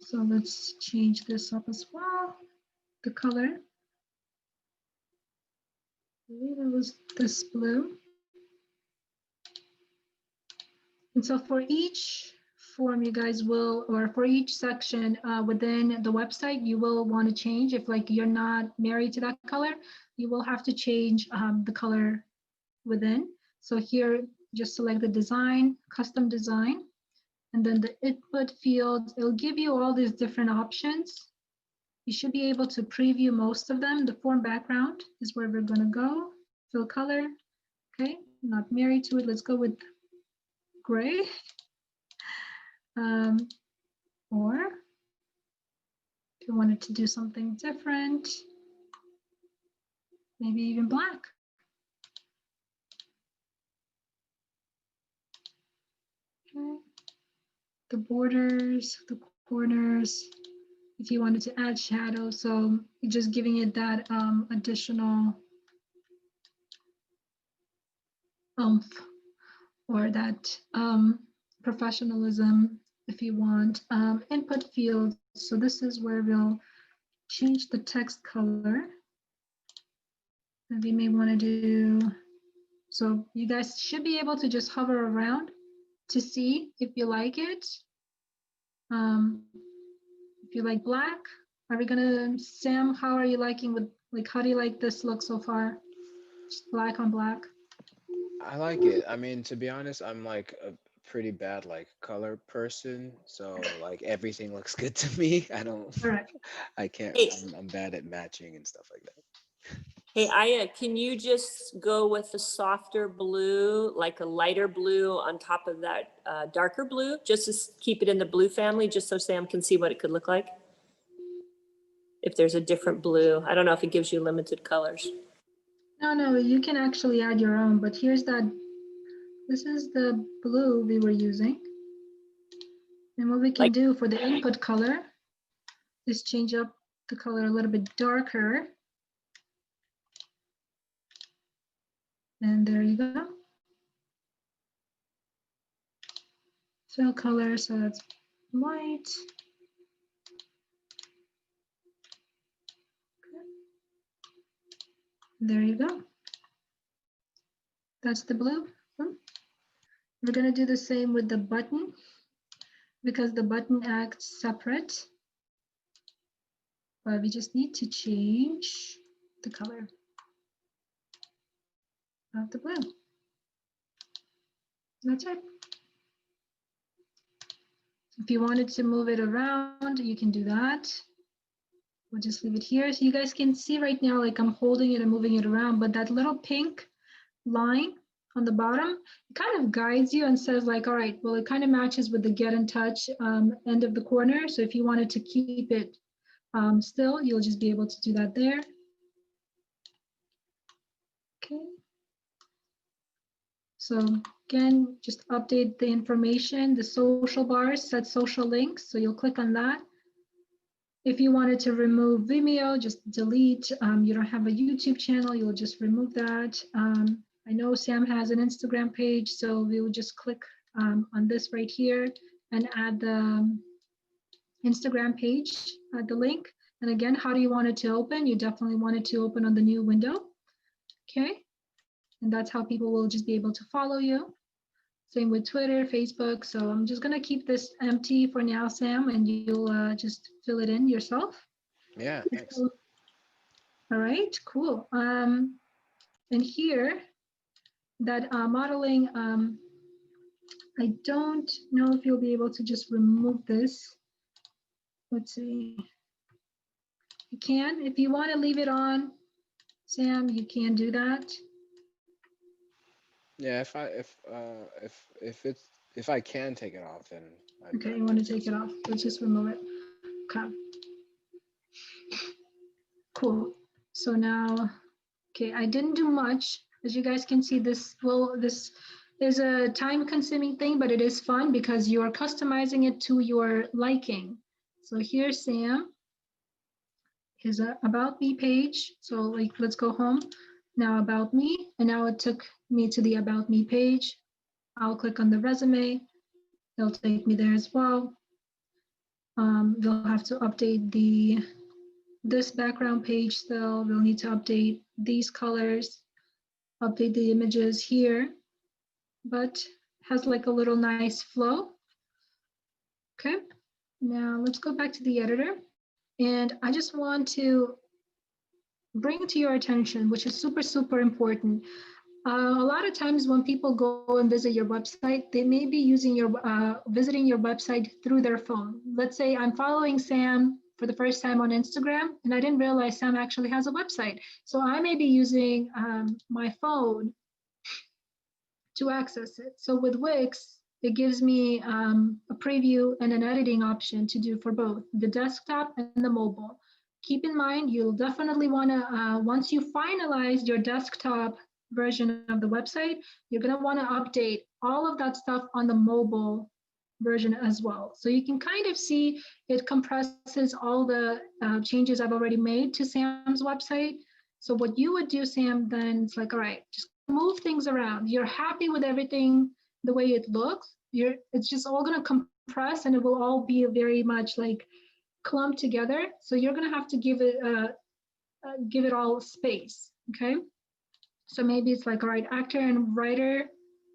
So let's change this up as well, the color. Maybe that was this blue. And so for each form, you guys will, or for each section within the website, you will want to change. If like you're not married to that color, you will have to change the color within. So here, just select the design, custom design, and then the input field. It'll give you all these different options. You should be able to preview most of them. The form background is where we're going to go. Fill color. Okay, not married to it. Let's go with gray. Or if you wanted to do something different, maybe even black. Okay. The borders, the corners, if you wanted to add shadow, so you're just giving it that additional oomph or that professionalism if you want. Input field, so this is where we'll change the text color. And we may want to do, so you guys should be able to just hover around to see if you like it. If you like black, are we gonna, Sam, how are you liking with, like, how do you like this look so far? Just black on black. I like it. I mean, to be honest, I'm like a pretty bad like color person, so like everything looks good to me. I don't, All right. I can't. Hey. I'm bad at matching and stuff like that. Hey, Aya, can you just go with a softer blue, like a lighter blue on top of that darker blue, just to keep it in the blue family, just so Sam can see what it could look like? If there's a different blue, I don't know if it gives you limited colors. No, you can actually add your own, but here's that, this is the blue we were using. And what we can do for the input color is change up the color a little bit darker. And there you go. Fill color, so that's white. There you go. That's the blue. We're going to do the same with the button because the button acts separate. But we just need to change the color of the blue. That's it. If you wanted to move it around, you can do that. We'll just leave it here. So you guys can see right now, like I'm holding it and moving it around, but that little pink line on the bottom, it kind of guides you and says like, all right, well, it kind of matches with the get in touch end of the corner. So if you wanted to keep it still, you'll just be able to do that there. Okay. So again, just update the information, the social bars, set social links. So you'll click on that. If you wanted to remove Vimeo, just delete. You don't have a YouTube channel, you'll just remove that. I know Sam has an Instagram page, so we will just click on this right here and add the Instagram page, the link. And again, how do you want it to open? You definitely want it to open on the new window. Okay. And that's how people will just be able to follow you. Same with Twitter, Facebook. So I'm just going to keep this empty for now, Sam, and you'll just fill it in yourself. Yeah, thanks. All right, cool. And here, that modeling, I don't know if you'll be able to just remove this. Let's see. You can, if you want to leave it on, Sam, you can do that. Yeah, if I can take it off, then Okay, you want to take it off? Let's just remove it. Okay. Cool. So now, okay, I didn't do much. As you guys can see, this is a time-consuming thing, but it is fun because you are customizing it to your liking. So here's Sam, his About Me page. So like, let's go home. Now About Me, and now it took me to the About Me page. I'll click on the resume. It'll take me there as well. We'll have to update this background page still. We'll need to update these colors. update the images here, but has like a little nice flow. Okay, now let's go back to the editor. And I just want to bring to your attention, which is super, super important. A lot of times when people go and visit your website, they may be using your visiting your website through their phone. Let's say I'm following Sam for the first time on Instagram, and I didn't realize Sam actually has a website. So I may be using my phone to access it. So with Wix, it gives me a preview and an editing option to do for both the desktop and the mobile. Keep in mind, you'll definitely want to, once you finalize your desktop version of the website, you're going to want to update all of that stuff on the mobile version as well. So you can kind of see it compresses all the changes I've already made to Sam's website. So what you would do, Sam, then it's like, all right, just move things around. You're happy with everything the way it looks. It's just all going to compress and it will all be very much like clumped together. So you're going to have to give it all space. Okay. So maybe it's like, all right, actor and writer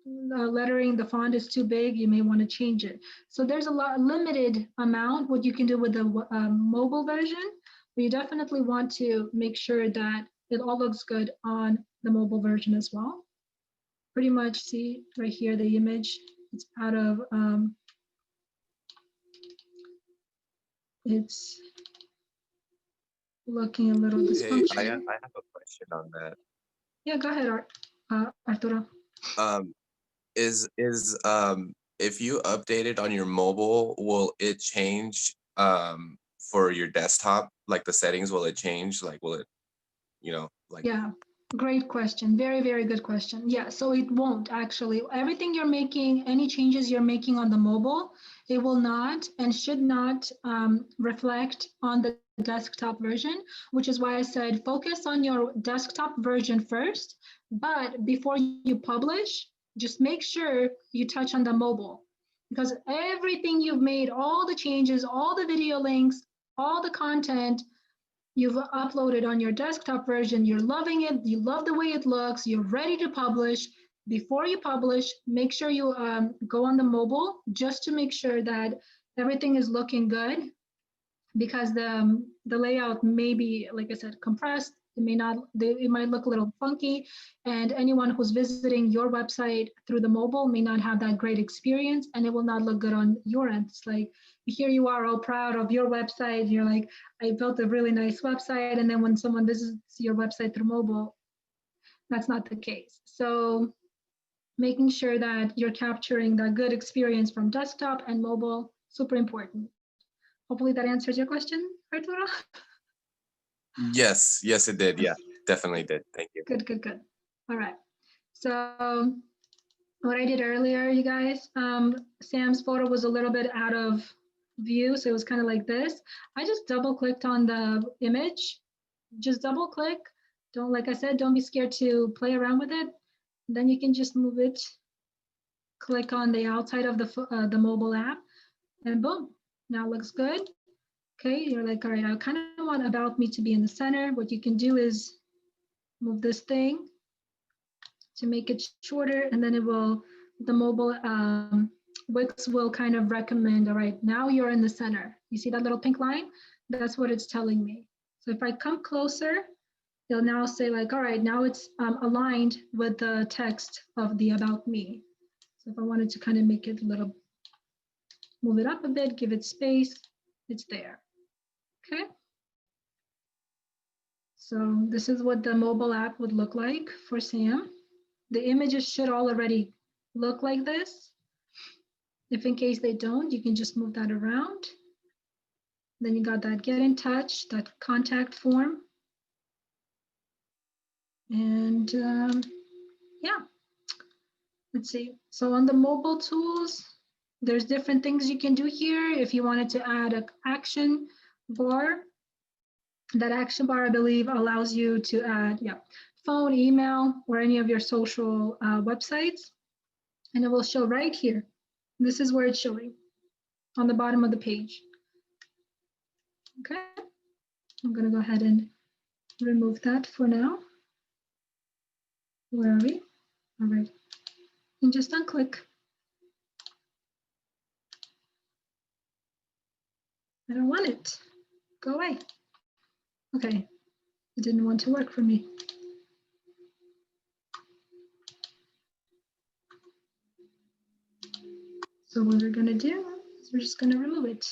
lettering, the font is too big. You may want to change it. So there's a limited amount what you can do with the mobile version, but you definitely want to make sure that it all looks good on the mobile version as well. Pretty much see right here, the image, it's out of, it's looking a little Hey, I dysfunctional. have a question on that. Yeah, go ahead, Arturo. Is if you update it on your mobile, will it change for your desktop? Like the settings, will it change? Like will it, like Yeah, great question. Very, very good question. Yeah, so it won't actually. Everything you're making, any changes you're making on the mobile, it will not and should not reflect on the desktop version, which is why I said focus on your desktop version first. But before you publish, just make sure you touch on the mobile because everything you've made, all the changes, all the video links, all the content, you've uploaded on your desktop version, you're loving it, you love the way it looks, you're ready to publish. Before you publish, make sure you go on the mobile just to make sure that everything is looking good because the layout may be, like I said, compressed. It may not, it might look a little funky, and anyone who's visiting your website through the mobile may not have that great experience, and it will not look good on your end. It's like here you are all proud of your website. You're like, I built a really nice website, and then when someone visits your website through mobile, that's not the case. So making sure that you're capturing that good experience from desktop and mobile, super important. Hopefully that answers your question, Arturo. yes, it did. Yeah, definitely did. Thank you. Good, good, good. All right. So what I did earlier, you guys, Sam's photo was a little bit out of view, so it was kind of like this. I just double clicked on the image. Just double click. Don't, like I said, don't be scared to play around with it. Then you can just move it. Click on the outside of the mobile app, and boom, now it looks good. Okay, you're like, all right, I kind of want About Me to be in the center. What you can do is move this thing to make it shorter, and then it will, the mobile Wix will kind of recommend, all right, now you're in the center. You see that little pink line? That's what it's telling me. So if I come closer, they'll now say like, all right, now it's aligned with the text of the About Me. So if I wanted to kind of make it a little, move it up a bit, give it space, it's there. Okay. So this is what the mobile app would look like for Sam. The images should already look like this. If in case they don't, you can just move that around. Then you got that get in touch, that contact form. And yeah, let's see. So on the mobile tools, there's different things you can do here. If you wanted to add an action bar, that action bar, I believe, allows you to add, phone, email, or any of your social websites. And it will show right here. This is where it's showing on the bottom of the page. Okay, I'm going to go ahead and remove that for now. Where are we? All right. And just unclick. I don't want it. Go away. Okay. It didn't want to work for me. So what we're going to do is we're just going to remove it.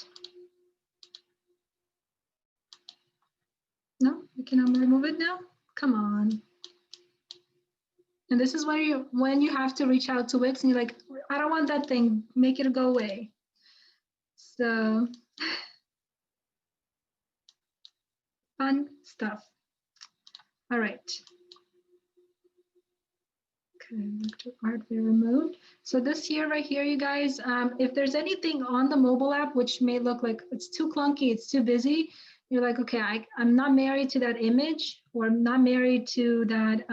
No, you cannot remove it now? Come on. And this is when you have to reach out to Wix and you're like, I don't want that thing, make it go away. So fun stuff. All right. Okay, art we removed. So this here, right here, you guys, if there's anything on the mobile app which may look like it's too clunky, it's too busy, you're like, okay, I'm not married to that image, or I'm not married to that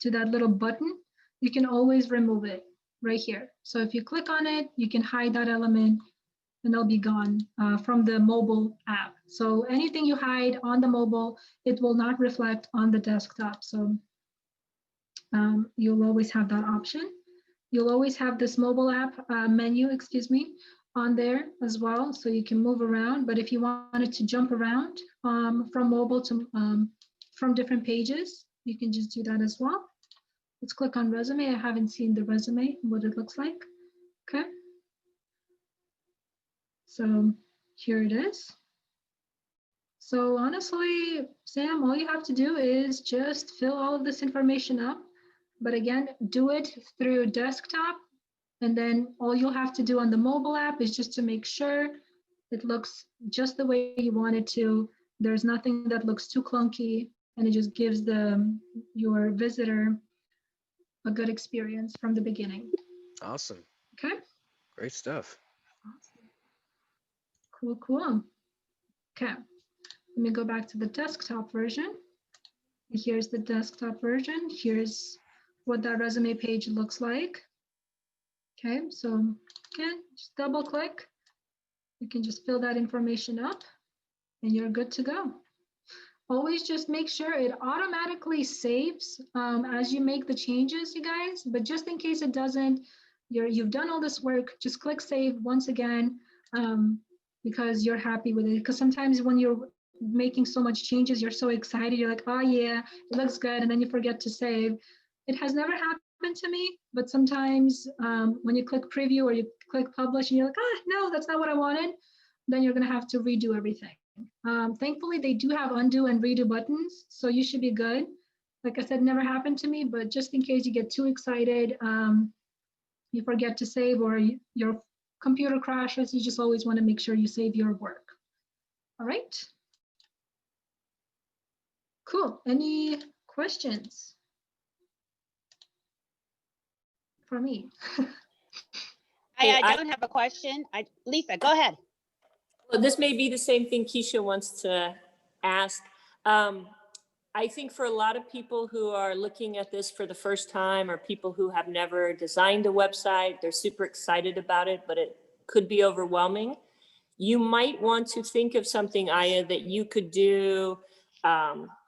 little button, you can always remove it right here. So if you click on it, you can hide that element and it'll be gone from the mobile app. So anything you hide on the mobile, it will not reflect on the desktop. So you'll always have that option. You'll always have this mobile app menu, on there as well. So you can move around, but if you wanted to jump around from mobile to from different pages, you can just do that as well. Let's click on resume. I haven't seen the resume, what it looks like. Okay. So here it is. So honestly, Sam, all you have to do is just fill all of this information up. But again, do it through desktop. And then all you'll have to do on the mobile app is just to make sure it looks just the way you want it to. There's nothing that looks too clunky, and it just gives your visitor a good experience from the beginning. Awesome. Okay. Great stuff. Awesome. Cool, cool. Okay. Let me go back to the desktop version. Here's the desktop version. Here's what that resume page looks like. Okay, so again, just double click. You can just fill that information up and you're good to go. Always just make sure it automatically saves as you make the changes, you guys, but just in case it doesn't, you've done all this work, just click save once again because you're happy with it. Because sometimes when you're making so much changes, you're so excited, you're like, oh yeah, it looks good, and then you forget to save. It has never happened to me, but sometimes when you click preview or you click publish and you're like, no, that's not what I wanted, then you're gonna have to redo everything. Thankfully, they do have undo and redo buttons, so you should be good. Like I said, never happened to me, but just in case you get too excited, you forget to save or your computer crashes, you just always wanna make sure you save your work. All right. Cool, any questions for me? I don't have a question. Lisa, go ahead. Well, this may be the same thing Keisha wants to ask. I think for a lot of people who are looking at this for the first time, or people who have never designed a website, they're super excited about it, but it could be overwhelming. You might want to think of something, Aya, that you could do,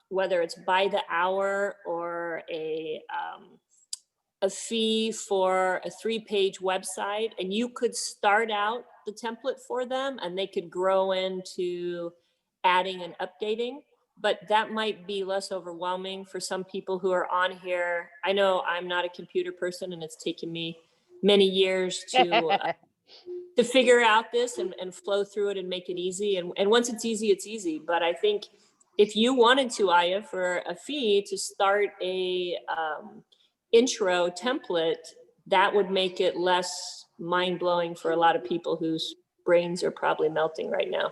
whether it's by the hour or a fee for a 3-page website, and you could start out the template for them and they could grow into adding and updating. But that might be less overwhelming for some people who are on here. I know I'm not a computer person and it's taken me many years to figure out this and flow through it and make it easy. And once it's easy, it's easy. But I think if you wanted to, Aya, for a fee to start a intro template, that would make it less mind-blowing for a lot of people whose brains are probably melting right now.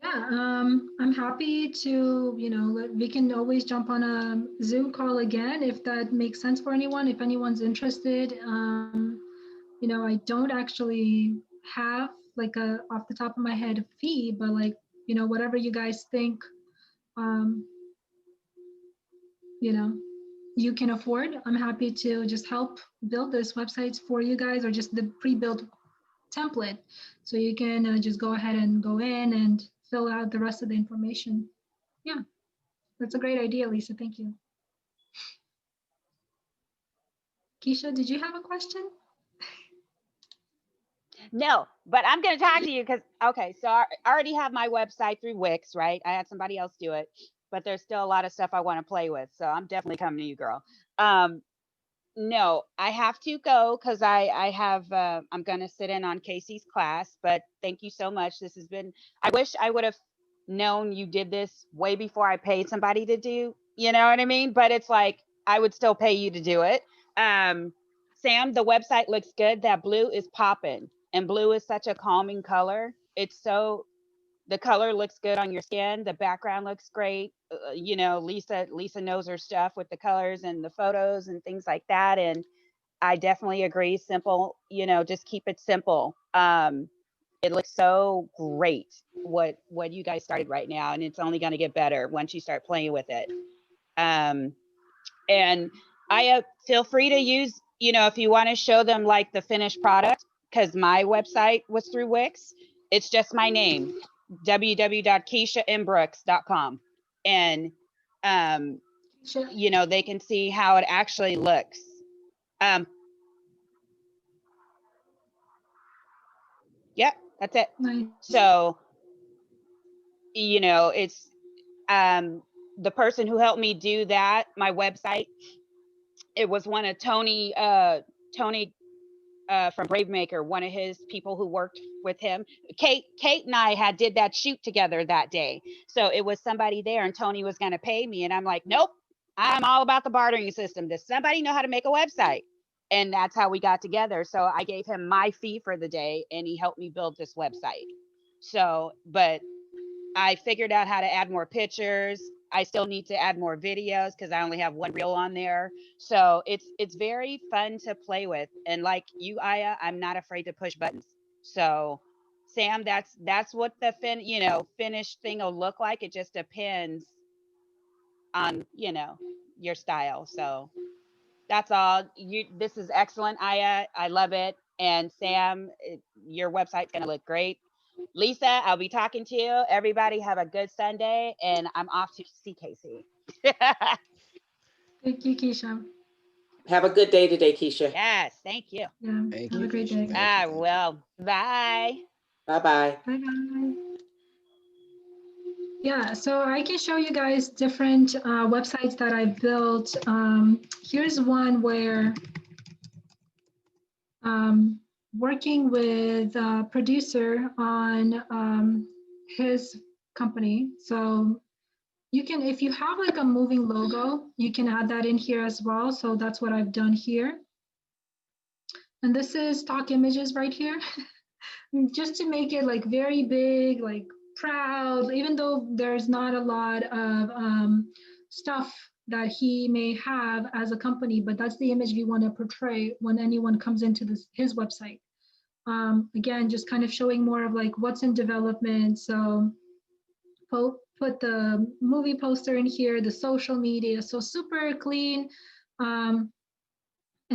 Yeah, I'm happy to, we can always jump on a Zoom call again if that makes sense for anyone, if anyone's interested. I don't actually have like off the top of my head a fee, but like, whatever you guys think, you can afford. I'm happy to just help build this websites for you guys, or just the pre-built template. So you can just go ahead and go in and fill out the rest of the information. Yeah, That's a great idea, Lisa. Thank you. Keisha, did you have a question? No, but I'm going to talk to you because, okay, so I already have my website through Wix, right? I had somebody else do it, but there's still a lot of stuff I want to play with. So I'm definitely coming to you, girl. No, I have to go because I have, I'm going to sit in on Casey's class, but thank you so much. This has been, I wish I would have known you did this way before I paid somebody to do, you know what I mean? But it's like, I would still pay you to do it. Sam, the website looks good. That blue is popping, and blue is such a calming color. It's so, the color looks good on your skin. The background looks great. You know, Lisa knows her stuff with the colors and the photos and things like that. And I definitely agree. Simple, you know, just keep it simple. It looks so great what you guys started right now, and it's only going to get better once you start playing with it. And I feel free to use, you know, if you want to show them like the finished product, because my website was through Wix. It's just my name, www.keishaimbrooks.com. And, Sure. you know, they can see how it actually looks. Yep, that's it. Nice. So, you know, it's the person who helped me do that, my website, it was one of Tony from Bravemaker, one of his people who worked with him. Kate and I did that shoot together that day. So it was somebody there, and Tony was going to pay me. And I'm like, nope, I'm all about the bartering system. Does somebody know how to make a website? And that's how we got together. So I gave him my fee for the day, and he helped me build this website. So, but I figured out how to add more pictures. I still need to add more videos because I only have one reel on there. So it's very fun to play with. And like you, Aya, I'm not afraid to push buttons. So Sam, that's what the finished thing will look like. It just depends on, you know, your style. So that's all. This is excellent, Aya. I love it. And Sam, your website's gonna look great. Lisa, I'll be talking to you. Everybody have a good Sunday, and I'm off to see Casey. Thank you, Keisha. Have a good day today, Keisha. Yes, thank you. Yeah, Thank have you, a great Keisha. day. Thank you, I thank you. will. Bye. Bye-bye. Bye-bye. Yeah, so I can show you guys different websites that I built. Here's one where working with a producer on his company. So you can, if you have like a moving logo, you can add that in here as well. So that's what I've done here. And this is stock images right here, just to make it like very big, like proud, even though there's not a lot of stuff that he may have as a company, but that's the image we want to portray when anyone comes into his website. Again, just kind of showing more of like what's in development. So put the movie poster in here, the social media, so super clean, and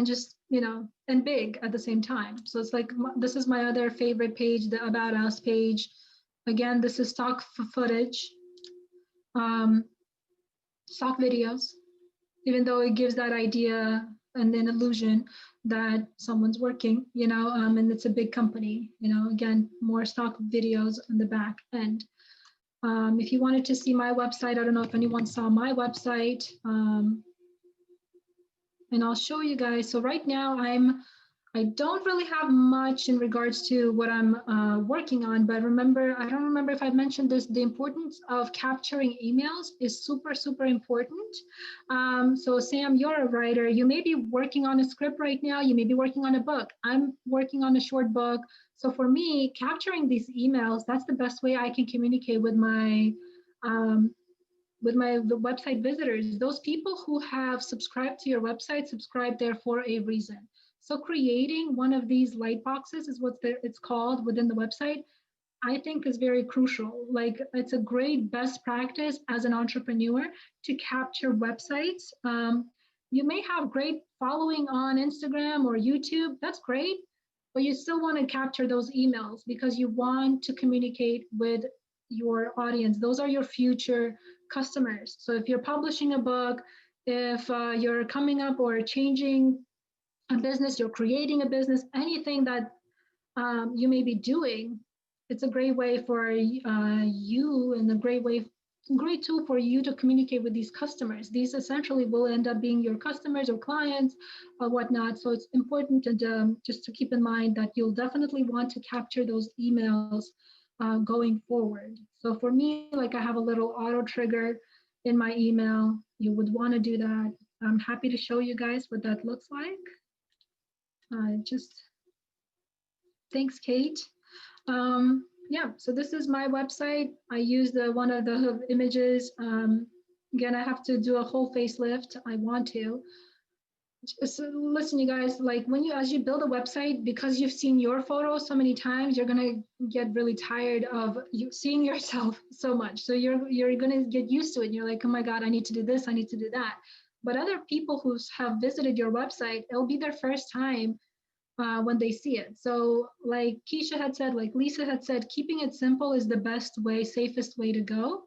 just, you know, and big at the same time. So it's like, this is my other favorite page, the About Us page. Again, this is stock footage, stock videos, even though it gives that idea and an illusion that someone's working, you know, and it's a big company, you know, again, more stock videos on the back end. If you wanted to see my website, I don't know if anyone saw my website, and I'll show you guys. So right now I don't really have much in regards to what I'm working on, but remember, I don't remember if I mentioned this, the importance of capturing emails is super, super important. So Sam, you're a writer. You may be working on a script right now. You may be working on a book. I'm working on a short book. So for me, capturing these emails, that's the best way I can communicate with my the website visitors. Those people who have subscribed to your website, subscribe there for a reason. So creating one of these light boxes is what it's called within the website, I think is very crucial. Like, it's a great best practice as an entrepreneur to capture websites. You may have great following on Instagram or YouTube, that's great, but you still want to capture those emails because you want to communicate with your audience. Those are your future customers. So if you're publishing a book, if you're coming up or changing a business, you're creating a business, anything that you may be doing, it's a great way for you and a great tool for you to communicate with these customers. These essentially will end up being your customers or clients or whatnot. So it's important to just to keep in mind that you'll definitely want to capture those emails going forward. So for me, like I have a little auto trigger in my email. You would want to do that. I'm happy to show you guys what that looks like. Thanks, Kate. Yeah, so this is my website. I use one of the images. Again, I have to do a whole facelift. I want to. Just listen, you guys, like as you build a website, because you've seen your photo so many times, you're gonna get really tired of you seeing yourself so much. So you're gonna get used to it. You're like, oh my God, I need to do this, I need to do that. But other people who have visited your website, it'll be their first time when they see it. So like Keisha had said, like Lisa had said, keeping it simple is the best way, safest way to go.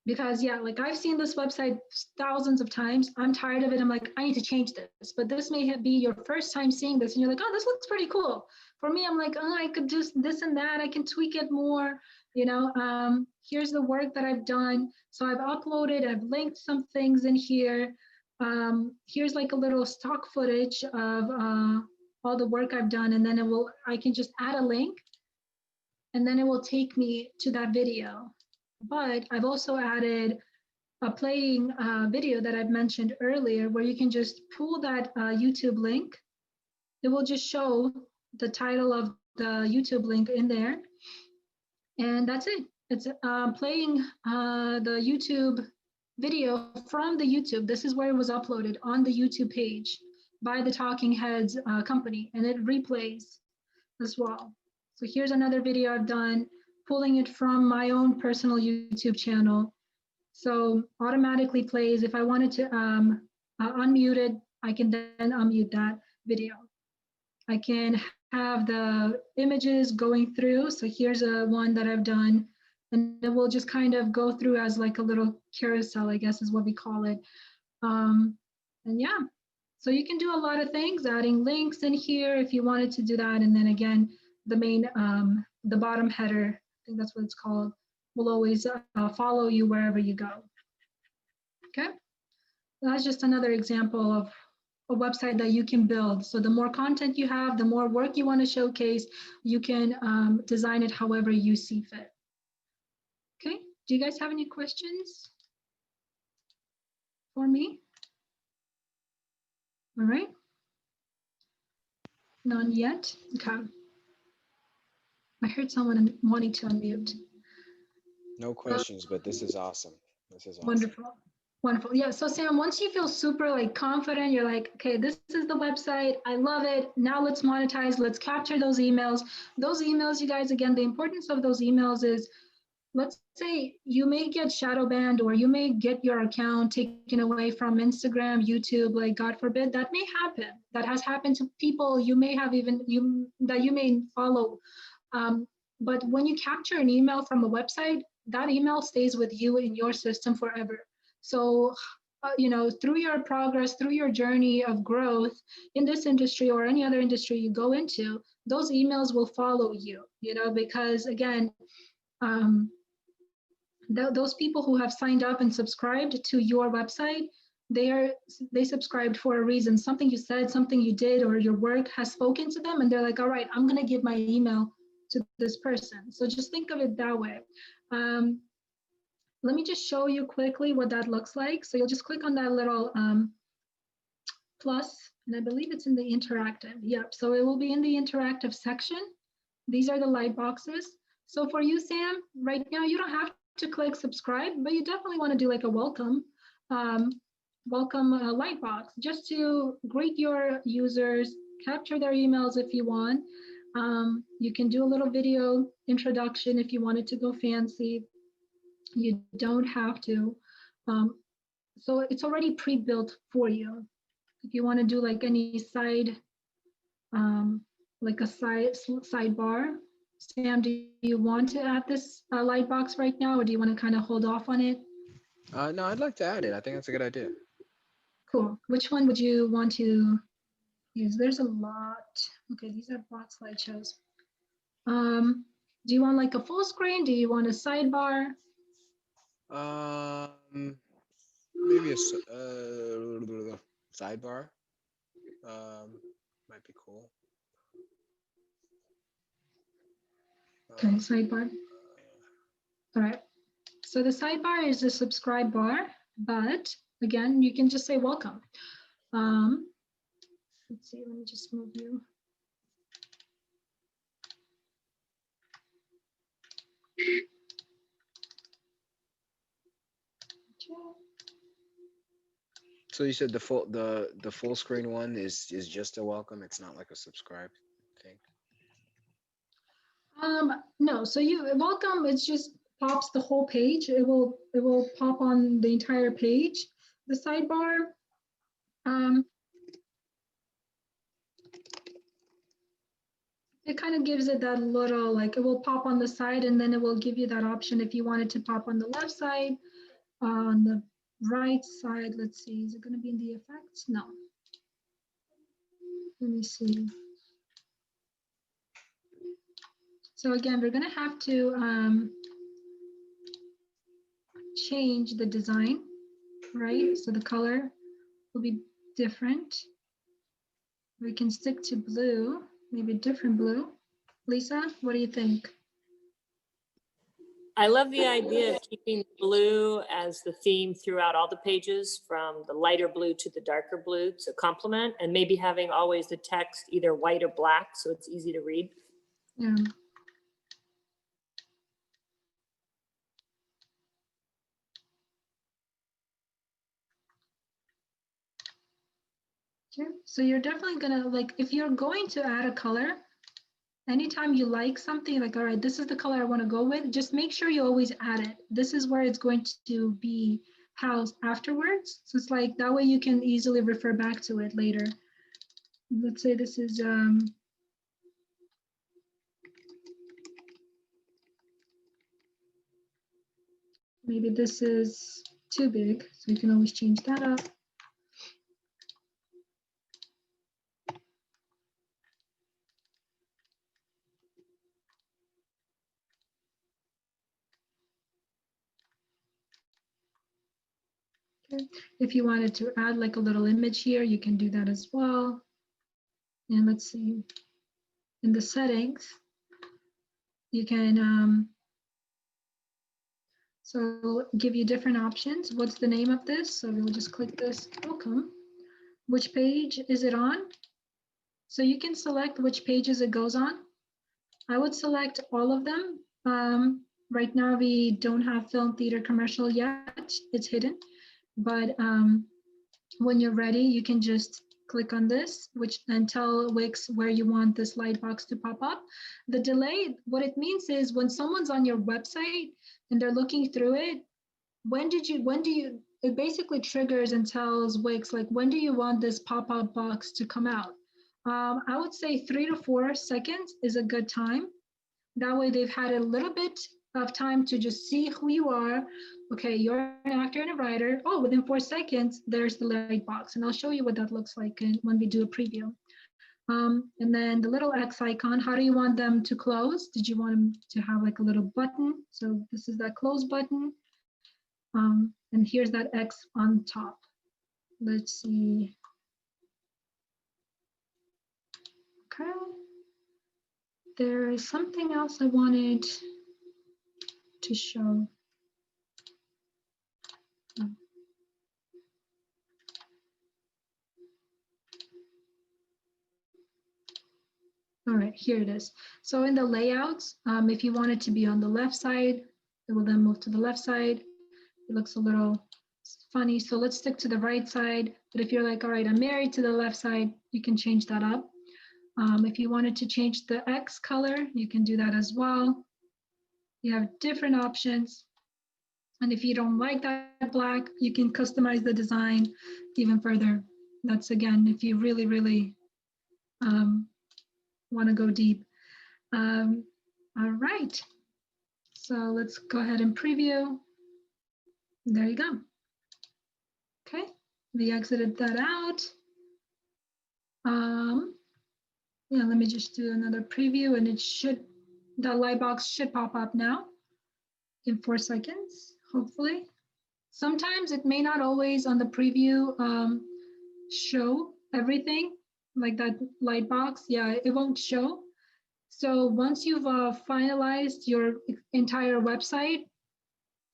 Because yeah, like I've seen this website thousands of times. I'm tired of it. I'm like, I need to change this. But this may be your first time seeing this and you're like, oh, this looks pretty cool. For me, I'm like, oh, I could do this and that. I can tweak it more. Here's the work that I've done. So I've uploaded, I've linked some things in here. Here's like a little stock footage of all the work I've done. And then I can just add a link and then it will take me to that video. But I've also added a playing video that I've mentioned earlier where you can just pull that YouTube link. It will just show the title of the YouTube link in there. And that's it. It's playing the YouTube video from the YouTube. This is where it was uploaded on the YouTube page by the Talking Heads company, and it replays as well. So here's another video I've done, pulling it from my own personal YouTube channel. So automatically plays. If I wanted to unmute it, I can then unmute that video. I can have the images going through. So here's one that I've done, and it will just kind of go through as like a little carousel, I guess is what we call it. And yeah, so you can do a lot of things, adding links in here if you wanted to do that. And then again, the main, the bottom header, I think that's what it's called, will always follow you wherever you go. Okay, that's just another example of a website that you can build. So the more content you have, the more work you want to showcase, you can design it however you see fit. Okay, do you guys have any questions for me? All right, none yet. Okay, I heard someone wanting to unmute. No questions, but this is awesome. This is awesome. Wonderful. Wonderful. Yeah. So Sam, once you feel super like confident, you're like, okay, this is the website. I love it. Now let's monetize. Let's capture those emails. Those emails, you guys, again, the importance of those emails is, let's say you may get shadow banned or you may get your account taken away from Instagram, YouTube, like God forbid, that may happen. That has happened to people you may have that you may follow. But when you capture an email from a website, that email stays with you in your system forever. So, through your progress, through your journey of growth in this industry or any other industry you go into, those emails will follow you, because again, those people who have signed up and subscribed to your website, they subscribed for a reason. Something you said, something you did, or your work has spoken to them, and they're like, all right, I'm going to give my email to this person. So just think of it that way. Let me just show you quickly what that looks like. So you'll just click on that little plus, and I believe it's in the interactive. Yep, so it will be in the interactive section. These are the light boxes. So for you, Sam, right now you don't have to click subscribe, but you definitely want to do like a welcome light box just to greet your users, capture their emails if you want. You can do a little video introduction if you wanted to go fancy. You don't have to. So it's already pre-built for you. If you want to do like any side, like a sidebar, Sam, do you want to add this light box right now, or do you want to kind of hold off on it? No, I'd like to add it. I think that's a good idea. Cool. Which one would you want to use? There's a lot. Okay, these are block slideshows. Do you want like a full screen? Do you want a sidebar? Maybe a sidebar. Might be cool. Okay, sidebar. All right. So the sidebar is a subscribe bar, but again, you can just say welcome. Let's see, let me just move you. So you said the full screen one is just a welcome. It's not like a subscribe thing. No, so you welcome, it just pops the whole page. It will pop on the entire page. The sidebar, it kind of gives it that little, like it will pop on the side, and then it will give you that option if you want it to pop on the left side, on the right side. Let's see, is it going to be in the effects? No. Let me see. So again, we're going to have to change the design, right? So the color will be different. We can stick to blue, maybe a different blue. Lisa, what do you think? I love the idea of keeping blue as the theme throughout all the pages, from the lighter blue to the darker blue to complement, and maybe having always the text either white or black so it's easy to read. Yeah. Okay. So you're definitely gonna, like, if you're going to add a color, anytime you like something, like, all right, this is the color I want to go with, just make sure you always add it. This is where it's going to be housed afterwards. So it's like, that way you can easily refer back to it later. Let's say this is, maybe this is too big, so you can always change that up. Okay. If you wanted to add like a little image here, you can do that as well. And let's see, in the settings, you can, so give you different options. What's the name of this? So we'll just click this, welcome. Which page is it on? So you can select which pages it goes on. I would select all of them. Right now we don't have film, theater, commercial yet. It's hidden. But when you're ready, you can just click on this, and tell Wix where you want this light box to pop up. The delay, what it means is when someone's on your website and they're looking through it, it basically triggers and tells Wix, like, when do you want this pop-up box to come out? I would say 3 to 4 seconds is a good time. That way they've had a little bit of time to just see who you are. Okay, you're an actor and a writer. Oh, within 4 seconds, there's the light box. And I'll show you what that looks like when we do a preview. And then the little X icon, how do you want them to close? Did you want them to have like a little button? So this is that close button. And here's that X on top. Let's see. Okay. There is something else I wanted to show. All right, here it is. So in the layouts, if you want it to be on the left side, it will then move to the left side. It looks a little funny, so let's stick to the right side. But if you're like, all right, I'm married to the left side, you can change that up. If you wanted to change the X color, you can do that as well. You have different options. And if you don't like that black, you can customize the design even further. That's, again, if you really, really want to go deep. All right. So let's go ahead and preview. There you go. Okay, we exited that out. Yeah, let me just do another preview and it should, the light box should pop up now in 4 seconds, hopefully. Sometimes it may not always on the preview show everything, like that light box. Yeah, it won't show. So once you've finalized your entire website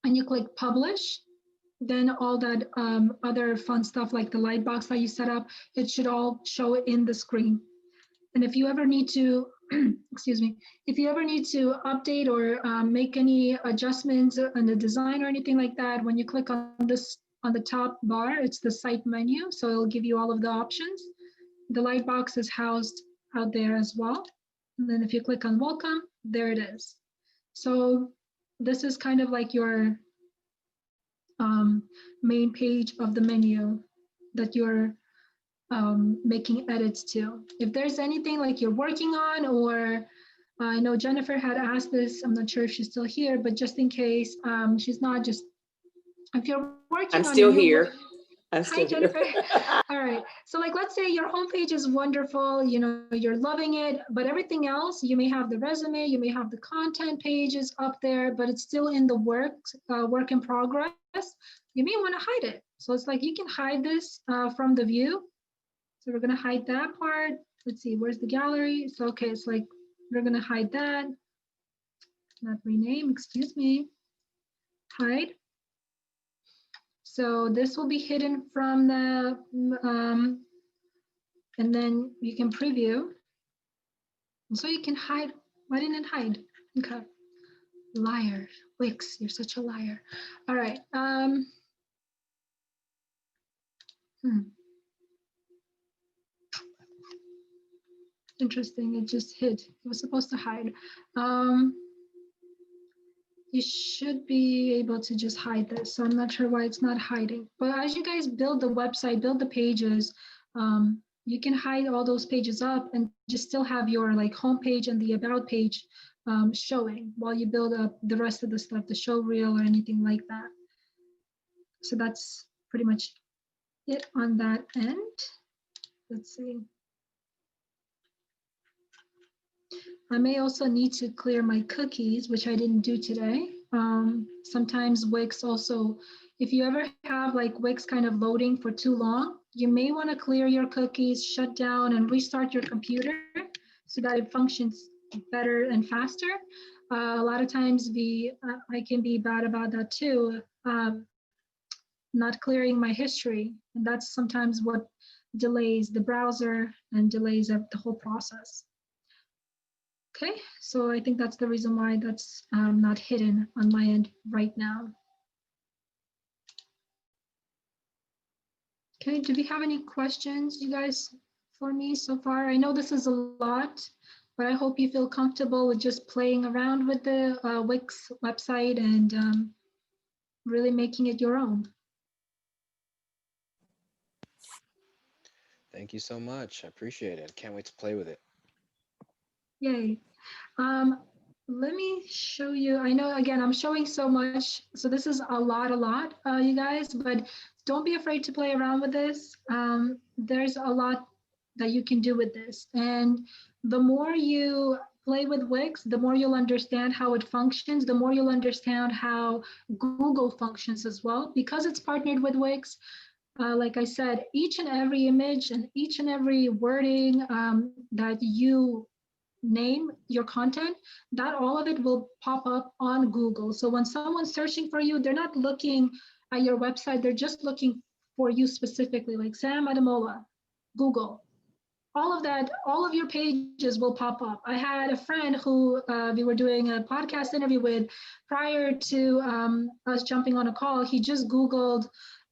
and you click publish, then all that other fun stuff like the light box that you set up, it should all show in the screen. And if you ever need to, excuse me, if you ever need to update or make any adjustments on the design or anything like that, when you click on this on the top bar, it's the site menu. So it'll give you all of the options. The light box is housed out there as well. And then if you click on welcome, there it is. So this is kind of like your main page of the menu that you're making edits to. If there's anything like you're working on, or I know Jennifer had asked this, I'm not sure if she's still here, but just in case she's not, just if you're working I'm on still a new here. I'm Hi, still here. Jennifer. All right. So like, let's say your homepage is wonderful, you know, you're loving it, but everything else, you may have the resume, you may have the content pages up there, but it's still in the work in progress. You may want to hide it. So it's like, you can hide this from the view. So we're going to hide that part. Let's see, where's the gallery? So, okay, it's like, we're going to hide that. Not rename, excuse me. Hide. So this will be hidden from the, and then you can preview. And so you can hide. Why didn't it hide? Okay. Liar. Wix, you're such a liar. All right. Interesting, it just hid. It was supposed to hide. You should be able to just hide this. So I'm not sure why it's not hiding. But as you guys build the website, build the pages, you can hide all those pages up and just still have your like homepage and the about page showing while you build up the rest of the stuff, the show reel or anything like that. So that's pretty much it on that end. Let's see. I may also need to clear my cookies, which I didn't do today. Sometimes Wix also, if you ever have like Wix kind of loading for too long, you may want to clear your cookies, shut down and restart your computer so that it functions better and faster. A lot of times I can be bad about that too, not clearing my history. And that's sometimes what delays the browser and delays the whole process. Okay, so I think that's the reason why that's not hidden on my end right now. Okay, do we have any questions, you guys, for me so far? I know this is a lot, but I hope you feel comfortable with just playing around with the Wix website and really making it your own. Thank you so much. I appreciate it. Can't wait to play with it. Yay. Let me show you. I know, again, I'm showing so much. So this is a lot, you guys, but don't be afraid to play around with this. There's a lot that you can do with this. And the more you play with Wix, the more you'll understand how it functions, the more you'll understand how Google functions as well. Because it's partnered with Wix, like I said, each and every image and each and every wording that you name your content, that all of it will pop up on Google. So when someone's searching for you, they're not looking at your website, they're just looking for you specifically, like Sam Adamola, Google. All of that, all of your pages will pop up. I had a friend who we were doing a podcast interview with prior to us jumping on a call. He just Googled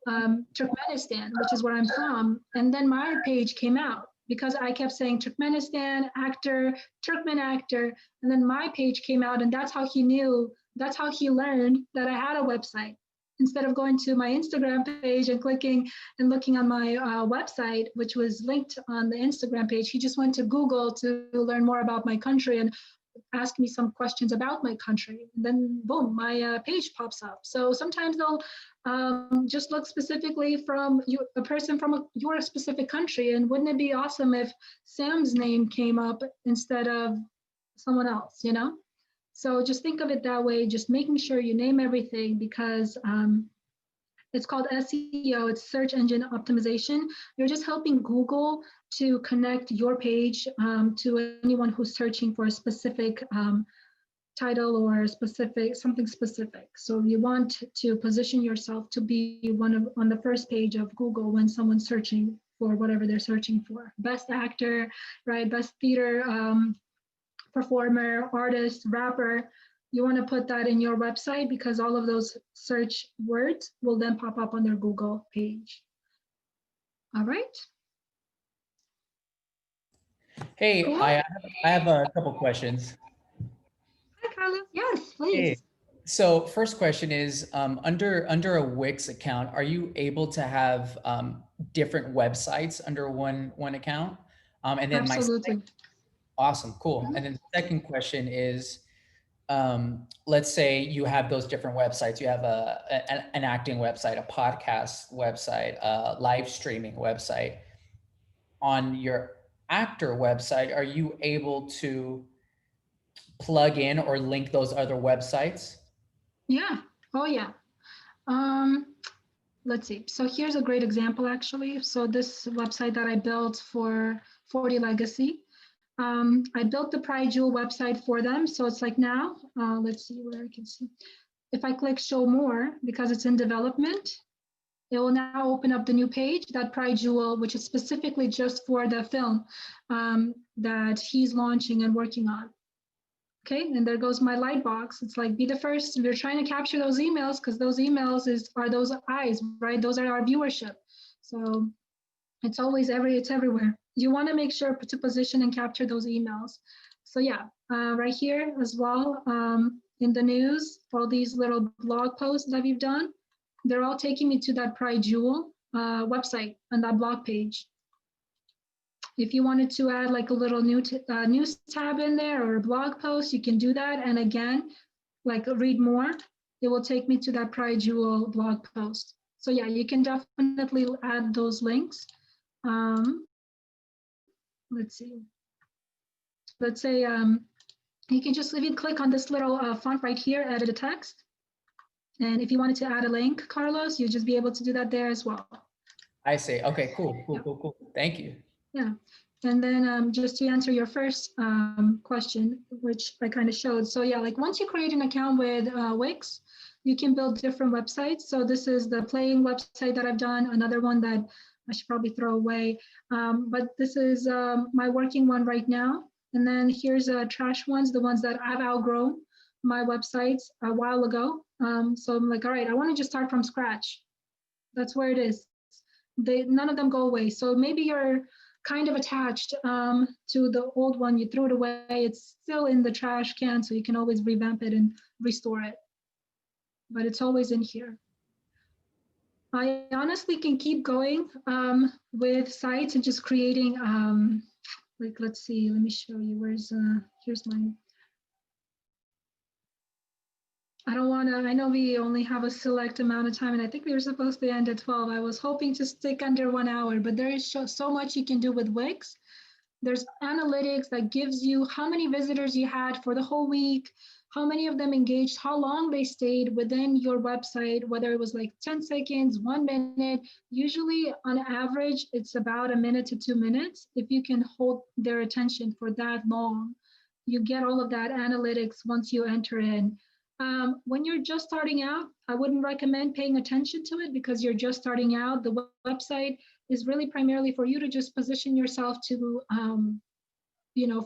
Turkmenistan, which is where I'm from, and then my page came out, because I kept saying Turkmenistan actor, Turkmen actor, and then my page came out, and that's how he knew, that's how he learned that I had a website. Instead of going to my Instagram page and clicking and looking on my website, which was linked on the Instagram page, he just went to Google to learn more about my country. And ask me some questions about my country. And then boom, my page pops up. So sometimes they'll just look specifically from a person from your specific country. And wouldn't it be awesome if Sam's name came up instead of someone else, you know? So just think of it that way, just making sure you name everything, because it's called SEO, it's search engine optimization. You're just helping Google to connect your page to anyone who's searching for a specific title or something specific. So you want to position yourself to be on the first page of Google when someone's searching for whatever they're searching for. Best actor, right? Best theater performer, artist, rapper. You want to put that in your website, because all of those search words will then pop up on their Google page. All right. Hey, Cool. I have a couple questions. Hi, Carlos. Yes, please. Hey. So first question is, under a Wix account, are you able to have different websites under one account? And then Absolutely. Awesome, cool. And then the second question is, let's say you have those different websites. You have an acting website, a podcast website, a live streaming website. On your actor website, are you able to plug in or link those other websites? Yeah. Oh, yeah. Let's see. So here's a great example, actually. So this website that I built for 40 Legacy, I built the Pride Jewel website for them. So it's like now, let's see where I can see. If I click show more, because it's in development, it will now open up the new page, that Pride Jewel, which is specifically just for the film that he's launching and working on. Okay, and there goes my light box. It's like, be the first. We're trying to capture those emails, because those emails are those eyes, right? Those are our viewership. So it's always it's everywhere. You want to make sure to position and capture those emails. So yeah, right here as well, in the news, all these little blog posts that we've done, they're all taking me to that Pride Jewel website and that blog page. If you wanted to add like a little news tab in there or a blog post, you can do that. And again, like read more, it will take me to that Pride Jewel blog post. So yeah, you can definitely add those links. Let's see. Let's say you can just, if you click on this little font right here, edit a text. And if you wanted to add a link, Carlos, you'll just be able to do that there as well. I see. Okay, cool. Thank you. Yeah. And then just to answer your first question, which I kind of showed. So yeah, like once you create an account with Wix, you can build different websites. So this is the playing website that I've done, another one that I should probably throw away. But this is my working one right now. And then here's trash ones, the ones that I've outgrown my websites a while ago. So I'm like, all right, I want to just start from scratch. That's where it is. None of them go away. So maybe you're kind of attached to the old one, you threw it away, it's still in the trash can, so you can always revamp it and restore it. But it's always in here. I honestly can keep going with sites and just creating, like, let's see, let me show you, here's mine. I don't want to, I know we only have a select amount of time, and I think we were supposed to end at 12. I was hoping to stick under 1 hour, but there is so much you can do with Wix. There's analytics that gives you how many visitors you had for the whole week, how many of them engaged, how long they stayed within your website, whether it was like 10 seconds, 1 minute. Usually on average, it's about 1 minute to 2 minutes. If you can hold their attention for that long, you get all of that analytics once you enter in. When you're just starting out, I wouldn't recommend paying attention to it, because you're just starting out. The website is really primarily for you to just position yourself to,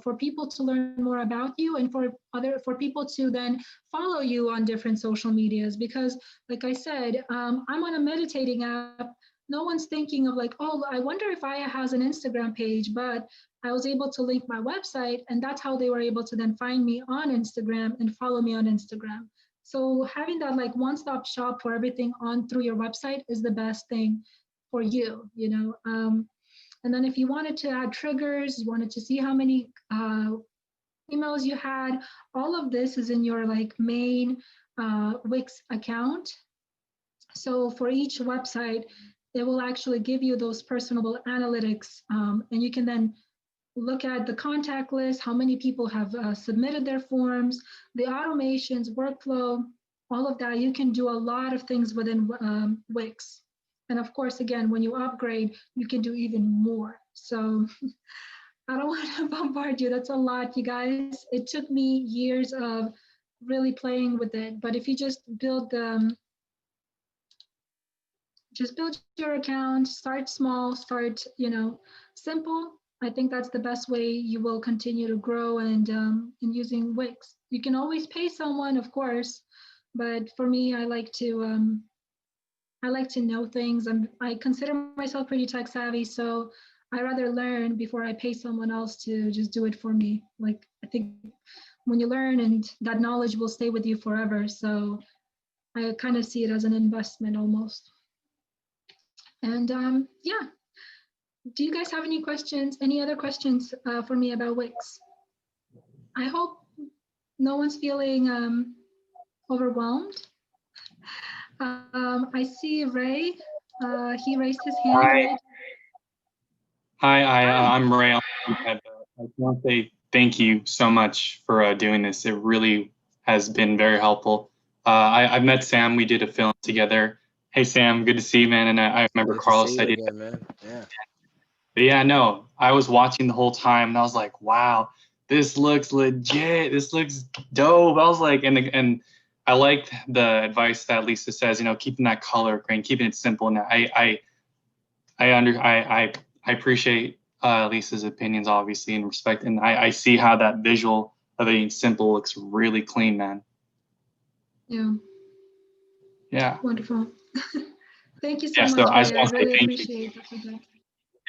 for people to learn more about you, and for people to then follow you on different social medias. Because like I said, I'm on a meditating app. No one's thinking of like, oh, I wonder if Aya has an Instagram page, but I was able to link my website, and that's how they were able to then find me on Instagram and follow me on Instagram. So having that like one-stop shop for everything through your website is the best thing for you, And then if you wanted to add triggers, you wanted to see how many emails you had, all of this is in your like main Wix account. So for each website, it will actually give you those personable analytics, and you can then look at the contact list, how many people have submitted their forms, the automations, workflow, all of that. You can do a lot of things within Wix. And of course, again, when you upgrade, you can do even more. So I don't want to bombard you. That's a lot, you guys. It took me years of really playing with it. But if you just build your account, start small, start, simple. I think that's the best way you will continue to grow and in using Wix. You can always pay someone, of course, but for me, I like to know things. I consider myself pretty tech savvy, so I rather learn before I pay someone else to just do it for me. Like, I think when you learn, and that knowledge will stay with you forever. So I kind of see it as an investment almost. And yeah, do you guys have any questions? Any other questions for me about Wix? I hope no one's feeling overwhelmed. I see Ray. He raised his hand. Hi. Ray. Hi, I'm Ray. I want to say thank you so much for doing this. It really has been very helpful. I've met Sam. We did a film together. Hey, Sam, good to see you, man. And I remember Good to Carlos see said you it. again, man. Yeah. But yeah, no, I was watching the whole time and I was like, wow, this looks legit. This looks dope. I was like, and I liked the advice that Lisa says, keeping that color grade, keeping it simple. And I appreciate Lisa's opinions, obviously, and respect. And I see how that visual of being simple looks really clean, man. Yeah. Yeah. Wonderful. Thank you so Yeah. much, So I Ray. just I want to say really thank you. appreciate that.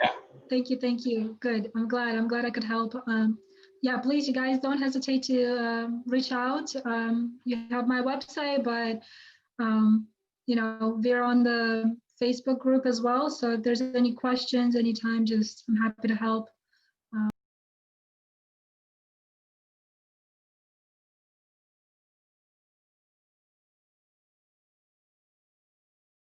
Yeah. Thank you. Good. I'm glad I could help. Yeah, please, you guys don't hesitate to reach out. You have my website, but we're on the Facebook group as well. So if there's any questions anytime, I'm happy to help.